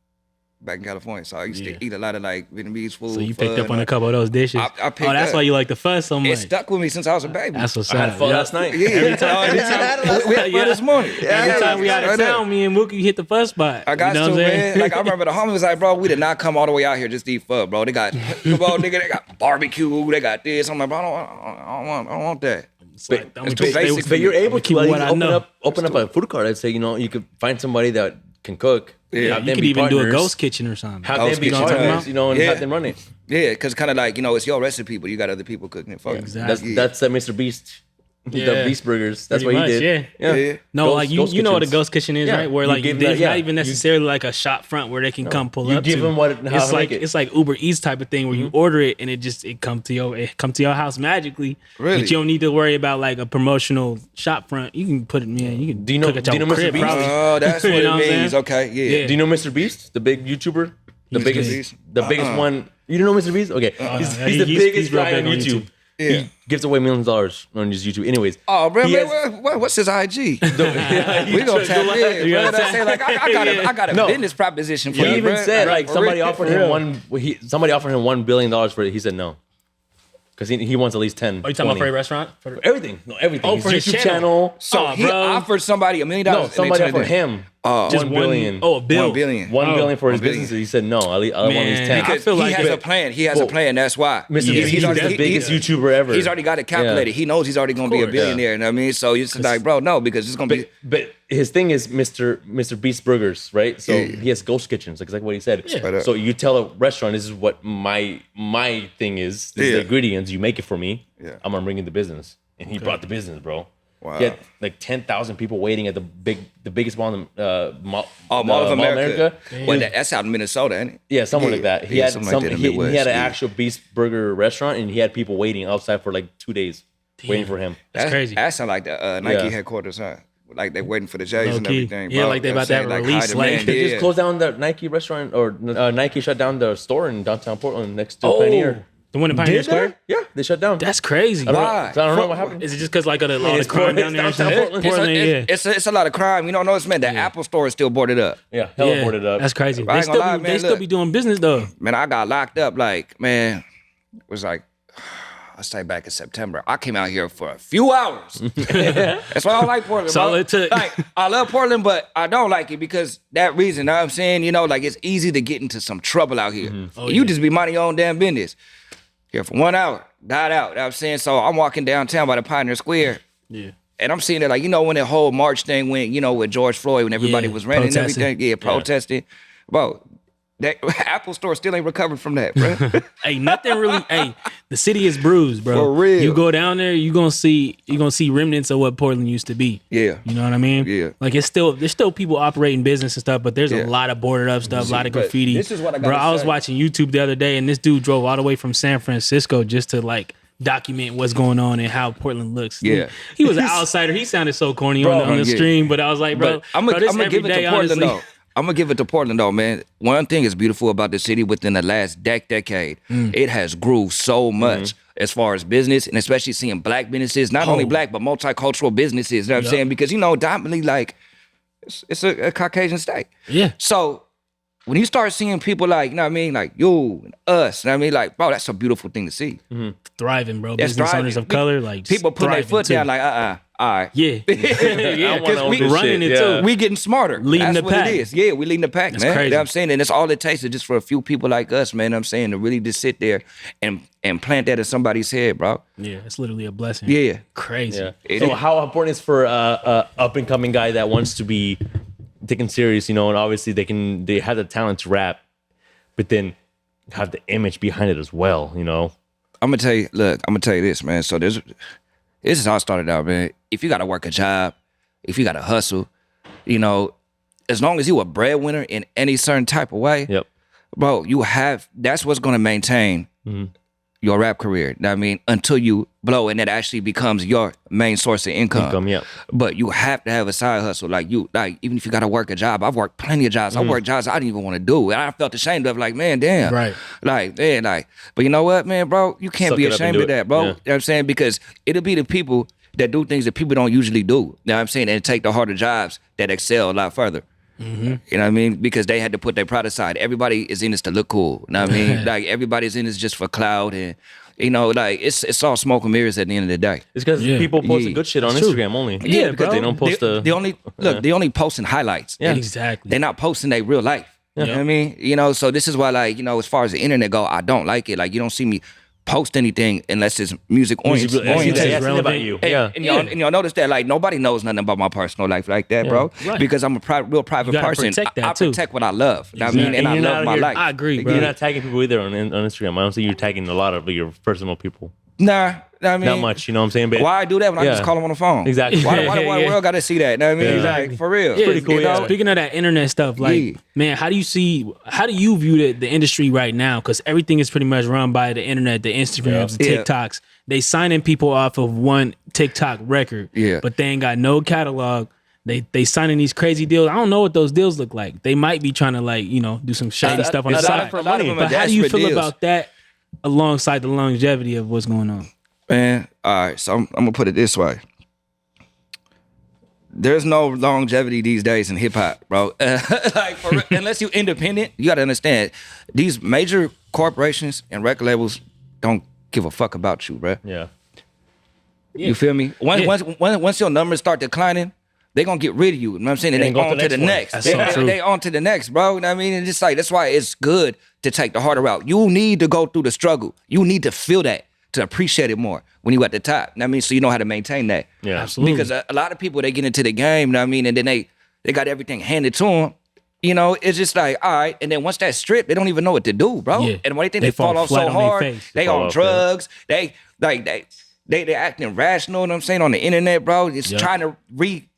back in California. So I used to eat a lot of like Vietnamese food. So you picked up on a couple of those dishes. I picked that's up. why you like the fuss so much. It stuck with me since I was a baby. That's what's I had up. fun last night. Yeah, every time we had fun this morning. Every time we out of town, me and Mooky hit the fuss spot. I got to, man. Like I remember the homie was like, bro, we did not come all the way out here just to eat pho, bro. They got, they got barbecue, they got this. I'm like, bro, I don't want that. But you're able to open up a food cart. I'd say you could find somebody that can cook. Yeah, you could even do a ghost kitchen or something. Have them be partners, and have them run it. Yeah, because kind of like it's your recipe, but you got other people cooking it for you. Exactly. That's Mr. Beast. The Beast Burgers. That's what he did. Yeah. No, like you know what a ghost kitchen is, right? Where like it's not even necessarily like a shop front where they can come pull up. You give them it's like Uber Eats type of thing where you order it and it come to your house magically. Really? But you don't need to worry about like a promotional shop front. You can put it in. You can cook at your crib. Oh, that's what it means. Okay, yeah. Do you know Mr. Beast, the big YouTuber, the biggest one? You don't know Mr. Beast? Okay, he's the biggest guy on YouTube. Yeah. He gives away $millions on his YouTube. Anyways. Oh, bro, what's his IG? We gonna tap in. What did I say? Like I got a business proposition for you. He even said like somebody offered him $1 billion for it. He said no. Because he wants at least 10. Are you talking about for a restaurant? For everything. No, everything. Oh, for his YouTube channel. So he offered somebody $1 million. No, somebody offered him just $1 billion. Oh, a bill. $1 billion. $1 billion for his business. He said no. I want at least 10. Because he has a plan. He has a plan. That's why. Mr. Beast, he's the biggest YouTuber ever. He's already got it calculated. He knows he's already going to be a billionaire. You know what I mean? So you're just like, bro, no, because it's going to be. But his thing is Mr. Beast Burgers, right? So he has ghost kitchens, like exactly what he said. Yeah. So you tell a restaurant, this is what my thing is. This is the ingredients. You make it for me. Yeah. I'm gonna bring you the business, and he brought the business, bro. Wow. He had like 10,000 people waiting at the biggest mall in Mall of America. Well, Yeah. that's out in Minnesota, ain't it? Yeah, somewhere like that. He had he had an actual Beast Burger restaurant, and he had people waiting outside for like 2 days, waiting for him. That's crazy. That sound like the Nike headquarters, huh? Like they're waiting for the J's and everything. Yeah, bro. like they about to have a release. Like They just closed down the Nike restaurant, or Nike shut down the store in downtown Portland next to Pioneer. The one in Pioneer Square? Yeah, they shut down. That's crazy. Why? I don't know what happened. Is it just because like a lot of crime down there? It's a lot of crime. You don't know, man. The Apple store is still boarded up. Yeah, hella boarded up. That's crazy. I ain't gonna lie, man, They still be doing business though. Man, I got locked up. Like, man, it was like, I stayed back in September. I came out here for a few hours. That's why I like Portland. So it took. Like, I love Portland, but I don't like it because that reason. You know what I'm saying? Like it's easy to get into some trouble out here. You just be minding your own damn business. Here for 1 hour, got out. You know what I'm saying? So I'm walking downtown by the Pioneer Square. Yeah. And I'm seeing it like, when the whole March thing went, with George Floyd, when everybody was running and everything. Yeah, protesting. Bro, that Apple store still ain't recovered from that, bro. Hey, nothing really. Hey, the city is bruised, bro. For real. You go down there, you're gonna see remnants of what Portland used to be. Yeah. You know what I mean? Yeah. Like there's still people operating business and stuff, but there's a lot of boarded up stuff, a lot of graffiti. This is what I gotta Bro, I was say. watching YouTube the other day, and this dude drove all the way from San Francisco just to like document what's going on and how Portland looks. Yeah. He was an outsider. He sounded so corny on the stream, but I was like, bro, I'm gonna give it to Portland honestly. though. I'm gonna give it to Portland though, man. One thing is beautiful about the city within the last decade. It has grew so much as far as business, and especially seeing black businesses, not only black but multicultural businesses. You know what I'm saying? Because dominantly, like it's a Caucasian state. Yeah. So when you start seeing people like, you know what I mean, like you and us, you know what I mean, like, bro, that's a beautiful thing to see. Thriving, bro. That's Business thriving. owners of color, like people putting their foot too. down, like, all right. Yeah, yeah, because we running it too. We getting smarter. Leading That's the what pack. it is. Yeah, we leading the pack, That's man. crazy. You know what I'm saying? And that's all it takes is just for a few people like us, man. You know what I'm saying, to really just sit there and plant that in somebody's head, bro. Yeah, it's literally a blessing. Yeah. Crazy. Yeah. So how important is for a up and coming guy that wants to be taken serious, you know, and obviously they have the talent to rap, but then have the image behind it as well, you know? I'm gonna tell you this, man. So this is how I started out, man. If you gotta work a job, if you gotta hustle, you know, as long as you a breadwinner in any certain type of way, Yep. bro, that's what's gonna maintain your rap career. You know what I mean? Until you blow and it actually becomes your main source of income. Yep. But you have to have a side hustle. Like even if you gotta work a job, I've worked plenty of jobs. I worked jobs I didn't even want to do. And I felt ashamed of, like, man, damn. Right. Like, man, like, but you know what, man, bro? You can't Suck be it up and ashamed do of it. that, bro. Yeah. You know what I'm saying? Because it'll be the people that do things that people don't usually do. You know what I'm saying? And take the harder jobs that excel a lot further. You know what I mean? Because they had to put their pride aside. Everybody is in this to look cool. You know what I mean? Like, everybody's in this just for clout, and you know, like, it's all smoke and mirrors at the end of the day. It's because people post the good shit on Instagram only. Yeah, because they don't post they only posting highlights. Yeah. Exactly. They're not posting their real life. You know what I mean? You know, so this is why, like, you know, as far as the internet go, I don't like it. Like, you don't see me post anything unless it's music oriented. That's about you. And y'all notice that, like, nobody knows nothing about my personal life like that, bro. Right. Because I'm a real private You gotta person. protect that, I too. protect what I love. You know what I mean? And I you're love not my here- life. I agree, bro. You're not tagging people either on Instagram. I don't think you're tagging a lot of your personal people. Nah, I mean, Not much, you know what I'm saying? But why I do that when I just call them on the phone? Exactly. Why the Yeah. world got to see that? You know what I mean? Yeah. Like, Exactly. for real. Yeah, pretty cool, You know? yeah. Speaking of that internet stuff, like, man, how do you view the industry right now? Because everything is pretty much run by the internet, the Instagrams, the Yeah. TikToks. They signing people off of one TikTok record, but they ain't got no catalog. They signing these crazy deals. I don't know what those deals look like. They might be trying to, like, you know, do some shady stuff on the a lot side. of for money. But how do you desperate feel deals. about that alongside the longevity of what's going on? Man, all right, so I'm gonna put it this way. There's no longevity these days in hip hop, bro. Like, unless you're independent, you gotta understand these major corporations and record labels don't give a fuck about you, bro. Yeah. You feel me? Once your numbers start declining, they gonna get rid of you. You know what I'm saying? And And they go on to to the the next next. one. That's so true. They on to the next, bro. You know what I mean? And just like, that's why it's good to take the harder route. You need to go through the struggle. You need to feel that to appreciate it more when you at the top. You know what I mean? So you know how to maintain that. Yeah. Absolutely. Because a lot of people, they get into the game, you know what I mean? And then they got everything handed to them. You know, it's just like, all right. And then once that's stripped, they don't even know what to do, bro. Yeah. And when they think They they fall fall off flat so on their hard, face. they Fall on off, drugs. They acting rational, you know what I'm saying, on the internet, bro. It's trying to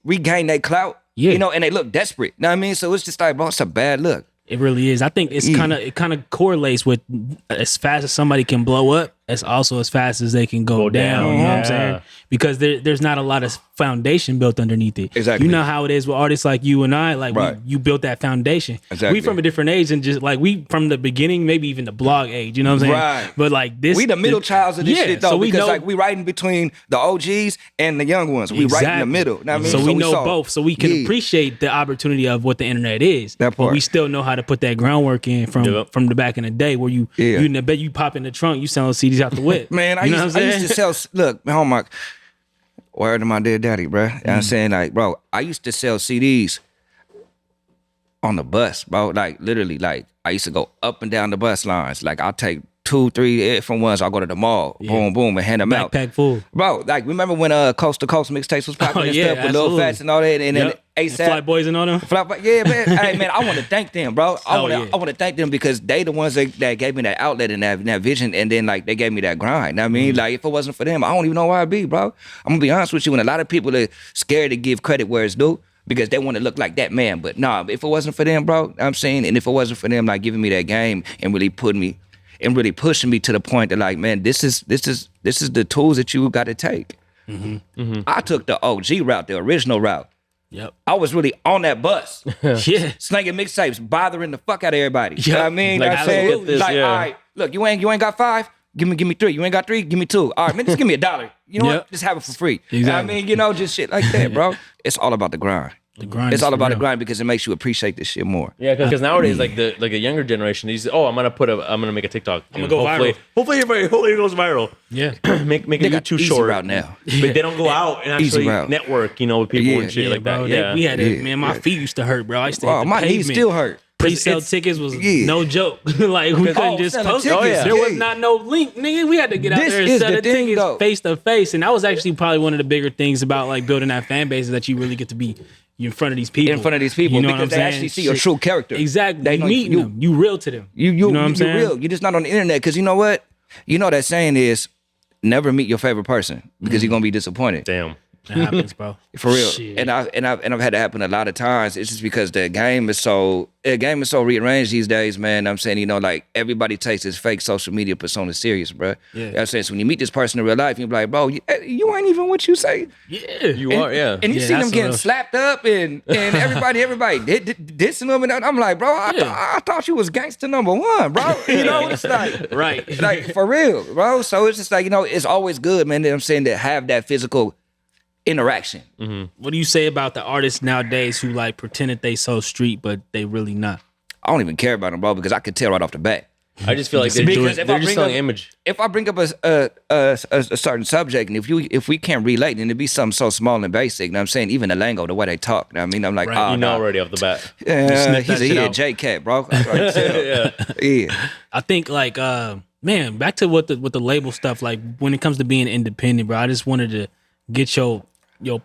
regain that clout. Yeah. You know, and they look desperate. You know what I mean? So it's just like, bro, it's a bad look. It really is. I think it kind of correlates with as fast as somebody can blow up, as also as fast as they can go down. You know what I'm saying? Because there's not a lot of foundation built underneath it. Exactly. You know how it is with artists like you and I. Like, Right. you built that foundation. Exactly. We from a different age, and just like we from the beginning, maybe even the blog age. You know what I'm saying? Right. But like this, We the middle childs of this shit, though, so we because know, like we right in between the OGs and the young ones. We right in the middle. You know what I mean? So we know saw- both, so we can appreciate the opportunity of what the internet is. That But part. we still know how to put that groundwork in from the back in the day, where you bet you pop in the trunk, you selling CDs out the whip. Man, I You know used what I'm to saying? sell. Look, man, my word to my dead daddy, bro. You know what I'm saying? Like, bro, I used to sell CDs on the bus, bro. Like, literally, like, I used to go up and down the bus lines. Like, I'll take 2, 3 different ones. I'll go to the mall, boom, boom, and hand them out. Backpack full. Bro, like, remember when Coast to Coast mixtapes was popping and yeah, stuff with Lil absolutely. Fats and all that, and then ASAP. Fly Boys and all them. Yeah, man. Hey, man, I want to thank them, bro. I yeah. want to thank them because they the ones that gave me that outlet and that vision, and then like they gave me that grind. Know what I mean, like if it wasn't for them, I don't even know where I'd be, bro. I'm gonna be honest with you. And a lot of people are scared to give credit where it's due because they want to look like that man. But nah, if it wasn't for them, bro, I'm saying, and if it wasn't for them, like giving me that game and really putting me and really pushing me to the point that like, man, this is the tools that you got to take. I took the OG route, the original route. Yep. I was really on that bus, Yeah. slinging mixtapes, bothering the fuck out of everybody. You know what I mean? Like, Like, I'm saying, absolutely. like, Yeah. all right, look, you ain't got 5, give me 3. You ain't got 3, give me 2. All right, man, just give me $1. You know Yep. what? Just have it for free. You know what I Exactly. mean? You know, just shit like that, bro. It's all about the grind. The grind. It's is all for about the real. grind because it makes you appreciate this shit more. Yeah, because nowadays, like a younger generation, these I'm gonna make a TikTok. I'm gonna go viral. Hopefully it goes viral. Yeah. make a They got YouTube easy short route now. but they don't go out and actually network, with people and shit like bro. that. We had to, man, my feet used to hurt, bro. I used to hit the My knees pavement. still hurt. Pre-sale tickets was no joke. Like we couldn't just selling post. tickets, There was not no link, nigga. We had to get out This there and is sell the the thing, tickets though. face to face. And that was actually probably one of the bigger things about like building that fan base is that you really get to be in front of these people. In front of these people, You know because what I'm they saying? actually see your true character. Exactly. They You know meeting them. You real to them. You know what I'm saying? Real. You're just not on the internet because you know what? You know that saying is never meet your favorite person because you're gonna be disappointed. Damn. That happens, bro. For real. Shit. And I've had that happen a lot of times. It's just because the game is so rearranged these days, man. I'm saying, like everybody takes this fake social media persona serious, bro. Yeah. You know what I'm saying? So when you meet this person in real life, you're like, bro, you ain't even what you say. Yeah. You are, yeah. And you Yeah, see that's them getting real. slapped up and everybody dissing them. And I'm like, bro, I thought you was gangster number one, bro. It's like, Right. like for real, bro. So it's just like, it's always good, man, that I'm saying, to have that physical interaction. What do you say about the artists nowadays who like pretend that they so street, but they really not? I don't even care about them, bro, because I could tell right off the bat. I just feel like they're Because if they're I just bring selling up- image. If I bring up a certain subject, and if we can't relate, then it'd be something so small and basic. And I'm saying, even the lingo, the way they talk. I mean, I'm like, Right. You know already off the bat. snip he's that shit a out. J-Cat, bro. I can tell. Yeah. I think like man, back to what the label stuff, like when it comes to being independent, bro, I just wanted to get your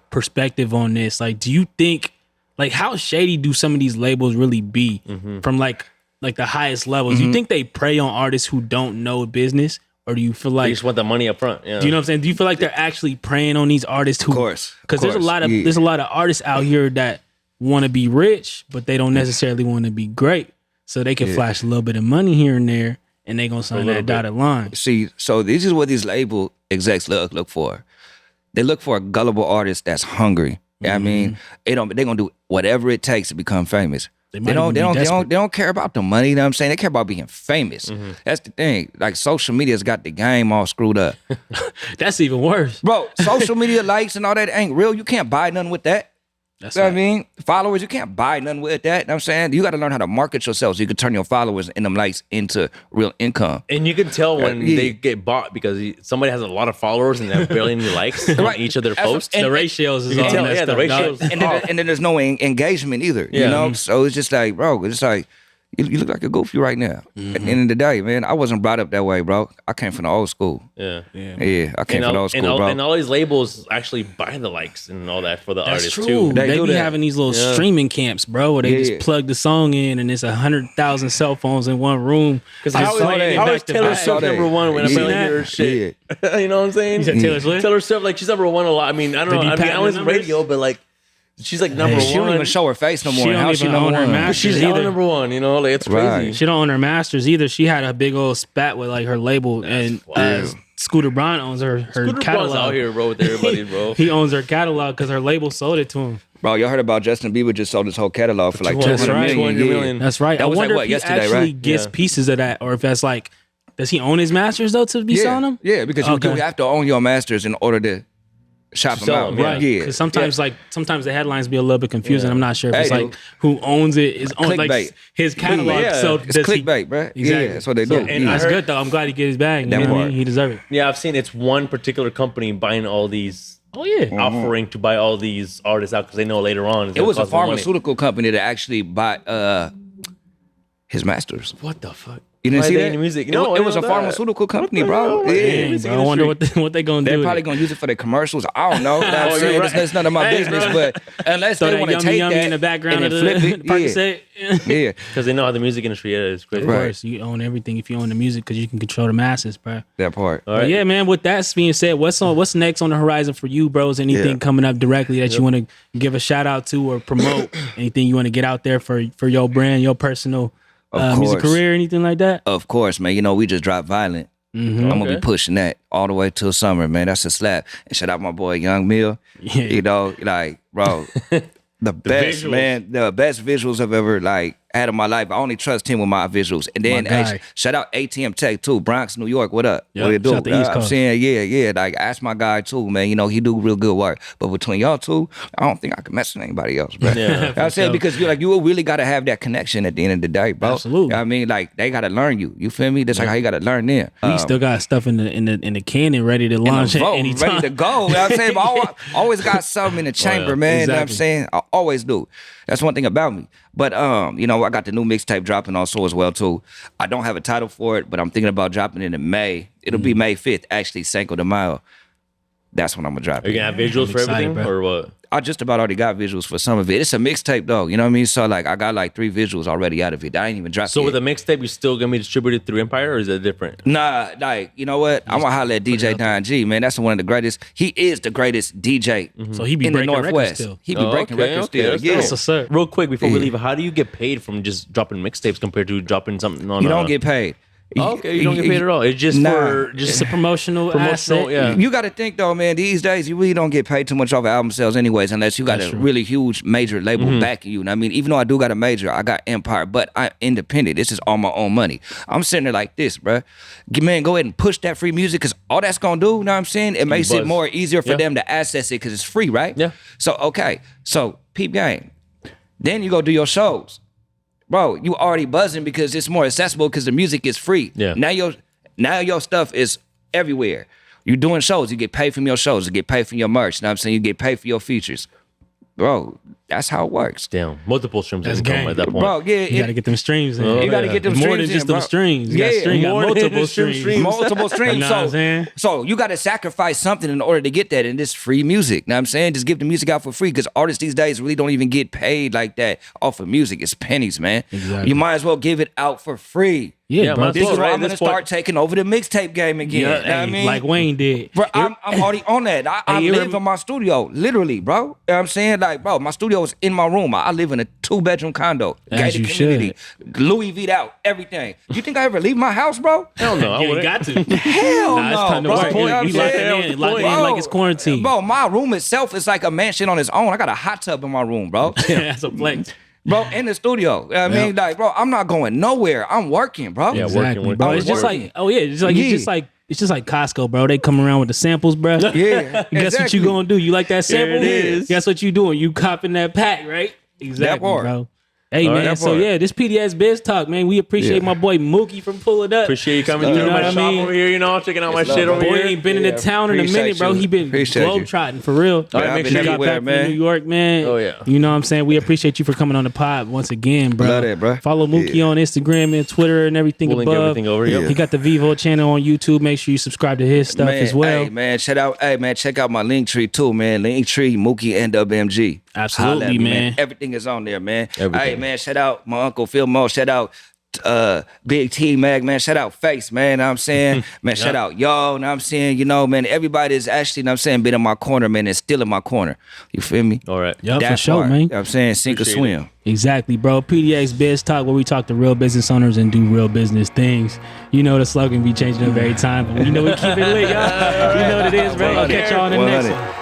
perspective on this. Like, do you think, like, how shady do some of these labels really be from like the highest levels? Do you think they prey on artists who don't know business, or do you feel They like, just want the money up front. Yeah. do you know what I'm saying? Do you feel like they're actually preying on these artists who, Of course. because there's a lot of there's a lot of artists out here that want to be rich, but they don't necessarily want to be great, so they can flash a little bit of money here and there, and they gonna sign that dotted line. See, so this is what these label execs look for. They look for a gullible artist that's hungry. You know what I mean, they're gonna do whatever it takes to become famous. They might don't even be desperate. they don't care about the money. You know what I'm saying? They care about being famous. That's the thing. Like, social media's got the game all screwed up. That's even worse. Bro, social media likes and all that ain't real. You can't buy nothing with that. That's You know what I right. mean? Followers, you can't buy nothing with that. You know what I'm saying? You got to learn how to market yourself so you can turn your followers and them likes into real income. And you can tell when Yeah. they get bought because somebody has a lot of followers and they have barely any likes on Right. each of their That's what- posts. and- The ratios is You can all tell, messed yeah, the up, dog. ratios. And then there's no engagement either, you Yeah. know? So it's just like, bro, it's like, you look like a goofy right now. At the end of the day, man, I wasn't brought up that way, bro. I came from the old school. Yeah. Yeah, I came from the old school, and bro. all these labels actually buy the likes and all that for the That's artists true. too. They do be that. having these little streaming camps, bro, where they Yeah. just plug the song in and it's 100,000 cell phones in one room. Because Just how playing it is back to Taylor back. Swift number one when I You barely seen hear her that? shit? You know what I'm saying? You said Taylor Swift? Taylor Swift, like she's number one a lot. I mean, I don't They know. be I mean, patting I the listen to numbers? radio, but like she's like number She one. don't even show her face no more. She don't How she even number own her one? masters She's either. not number one. You know, like it's crazy. Right. She don't own her masters either. She had a big old spat with like her label, and Scooter Braun owns her Scooter Braun's catalog. out here, bro, with everybody, bro. He owns her catalog because her label sold it to him. Bro, y'all heard about Justin Bieber just sold his whole catalog for like 200 200 million. 200 yeah. million. That's right. That I was wonder like, what, if he yesterday, actually right? gets Yeah. pieces of that, or if that's like, does he own his masters though to be selling them? Yeah, because Okay. you have to own your masters in order to shop them sell out. them, yeah. Right. Yeah. Because sometimes the headlines be a little bit confusing. Yeah. I'm not sure if it's Hey, like who owns it is owned like Clickbait. his catalog. Yeah. So It's does he- clickbait, bro. Exactly. Yeah, that's what they do. and Yeah. That's good though. I'm glad he get his bag. You That know what I part. mean? He deserve it. Yeah, I've seen it's one particular company buying all these, Oh yeah. offering to buy all these artists out because they know later on it's It gonna was a cost them money. pharmaceutical company that actually bought his masters. What the fuck? You didn't Why see they that? in the music? It, No, it I was a didn't know that. pharmaceutical company, bro. What the hell? Yeah. Dang, bro, I wonder what they gonna do. They're with probably it. gonna use it for their commercials. I don't know. I'm you're saying right. that's none of my Hey, business, bro. but unless Throw they that want to yummy take yummy that in the background and of then the flip it, Percocet. yeah. Because they know how the music industry is. Crazy. Of Right. course, you own everything if you own the music because you can control the masses, bro. That part. All But right. yeah, man. With that being said, what's next on the horizon for you, bros? Anything Yeah. coming up directly that you want to give a shout out to or promote? Anything you want to get out there for your brand, your personal music course. career, anything like that? Of course, man. You know, we just dropped Violent. I'm gonna Okay. be pushing that all the way till summer, man. That's a slap. And shout out my boy Young Mill. Yeah. You know, like, bro, the best, visuals. man. The best visuals I've ever like had in my life. I only trust him with my visuals. And then shout out ATM Tech too, Bronx, New York. What up? Yep. What you do? Shout the East I'm Coast. saying, yeah. Like ask my guy too, man. You know, he do real good work. But between y'all two, I don't think I can mess with anybody else, bro. Yeah, I'm saying because you really gotta have that connection at the end of the day, bro. Absolutely. You know what I mean, like they gotta learn you. You feel me? That's like how you gotta learn them. We still got stuff in the cannon ready to launch at any time. Ready to go. You know what I'm saying? But I always got something in the chamber, man. Exactly. You know what I'm saying? I always do. That's one thing about me. But you know, I got the new mixtape dropping also as well too. I don't have a title for it, but I'm thinking about dropping it in May. It'll be May 5th, actually, Cinco de Mayo. That's when I'm gonna drop it. Are you gonna have visuals for everything, bro? Or what? I just about already got visuals for some of it. It's a mixtape though, you know what I mean? So like I got like 3 visuals already out of it. I ain't even dropped it. So with the mixtape, you still gonna be distributed through Empire, or is it different? Nah, like, you know what? I'm gonna holler at DJ Don G, man. That's one of the greatest. He is the greatest DJ So he be in the breaking records Northwest. still. He be breaking records still. That's Yeah. dope. That's what's up. Real quick before we leave, how do you get paid from just dropping mixtapes compared to dropping something on? You don't get paid. Okay, you don't get paid at all. It's just for Just a promotional asset. yeah. You got to think though, man. These days, you really don't get paid too much off of album sales, anyways, unless you got a really huge major label backing you. And I mean, even though I do got a major, I got Empire, but I'm independent. This is all my own money. I'm sitting there like this, bro. Man, go ahead and push that free music because all that's gonna do, you know what I'm saying? It makes it more easier for them to access it because it's free, right? Yeah. So okay, so peep game. Then you go do your shows. Bro, you already buzzing because it's more accessible because the music is free. Yeah. Now your stuff is everywhere. You're doing shows. You get paid from your shows. You get paid from your merch. You know what I'm saying? You get paid for your features. Bro, that's how it works. Damn, multiple streams of That's income game. at that point. Bro, yeah. You gotta get them streams in. You gotta get them More streams than just in, them bro. streams. You Yeah, got more than multiple just them streams. streams. Multiple streams. You know what I'm saying? So you got to sacrifice something in order to get that, and this free music. Know what I'm saying? Just give the music out for free because artists these days really don't even get paid like that off of music. It's pennies, man. Exactly. You might as well give it out for free. Yeah, bro. This is why right, I'm gonna this point- start taking over the mixtape game again. Yeah, You know what I mean? like Wayne did. Bro, I'm already on that. I you live in my studio, literally, bro. You know what I'm saying? Like, bro, my studio is in my room. I live in a 2-bedroom condo. As Gated you community. Louis V out, everything. You think I ever leave my house, bro? Hell no, I Yeah, you wouldn't. got to. Hell Nah, it's no, time to bro. work. You know what I'm We locked saying? it in. Locked it in like it's quarantine. Bro, my room itself is like a mansion on its own. I got a hot tub in my room, bro. That's a flex. Bro, in the studio. You know what I mean, like, bro, I'm not going nowhere. I'm working, bro. Yeah, Exactly, working. bro. It's just working. like, it's just like Costco, bro. They come around with the samples, bro. Yeah, Guess what exactly. you gonna do? You like that sample? it is. Guess what you doing? You copping that pack, right? Exactly, part. bro. Hey, All right, man. that So part. yeah, this PdxBizTalk, man. We appreciate my boy Mooky from pulling up. Appreciate you coming You through know my what I shop mean? over here, you know, checking out my It's shit love, over Boy here. ain't been in the town in a appreciate minute, bro. you. He been Appreciate you. globetrotting for real. All right, I've make been sure you Got everywhere, back man. from New York, man. Oh, yeah. You know what I'm saying? We appreciate you for coming on the pod once again, bro. Love that, bro. Follow Mooky on Instagram and Twitter and everything We'll link above. everything over, yep. He got the Vivo channel on YouTube. Make sure you subscribe to his stuff Man, as well. Hey, man, check out my Linktree too, man. Linktree, Mooky, and WMG. Absolutely, Holla at me, man. Everything is on there, man. Everything. Hey, man, shout out my Uncle Phil Mo. Shout out Big T Mag, man. Shout out Face, man. Know what I'm saying? Man, shout out y'all. Know what I'm saying? You know, man, everybody is actually, know what I'm saying, been in my corner, man, and still in my corner. You feel me? All right. Yeah, for That sure, part. man. You know what I'm saying? Sink or Appreciate swim. Exactly, bro. PdxBizTalk, where we talk to real business owners and do real business things. You know the slogan be changing up every time, but we know we keep it lit, y'all. You know what it is, bro. I'll catch y'all on the next 100. one.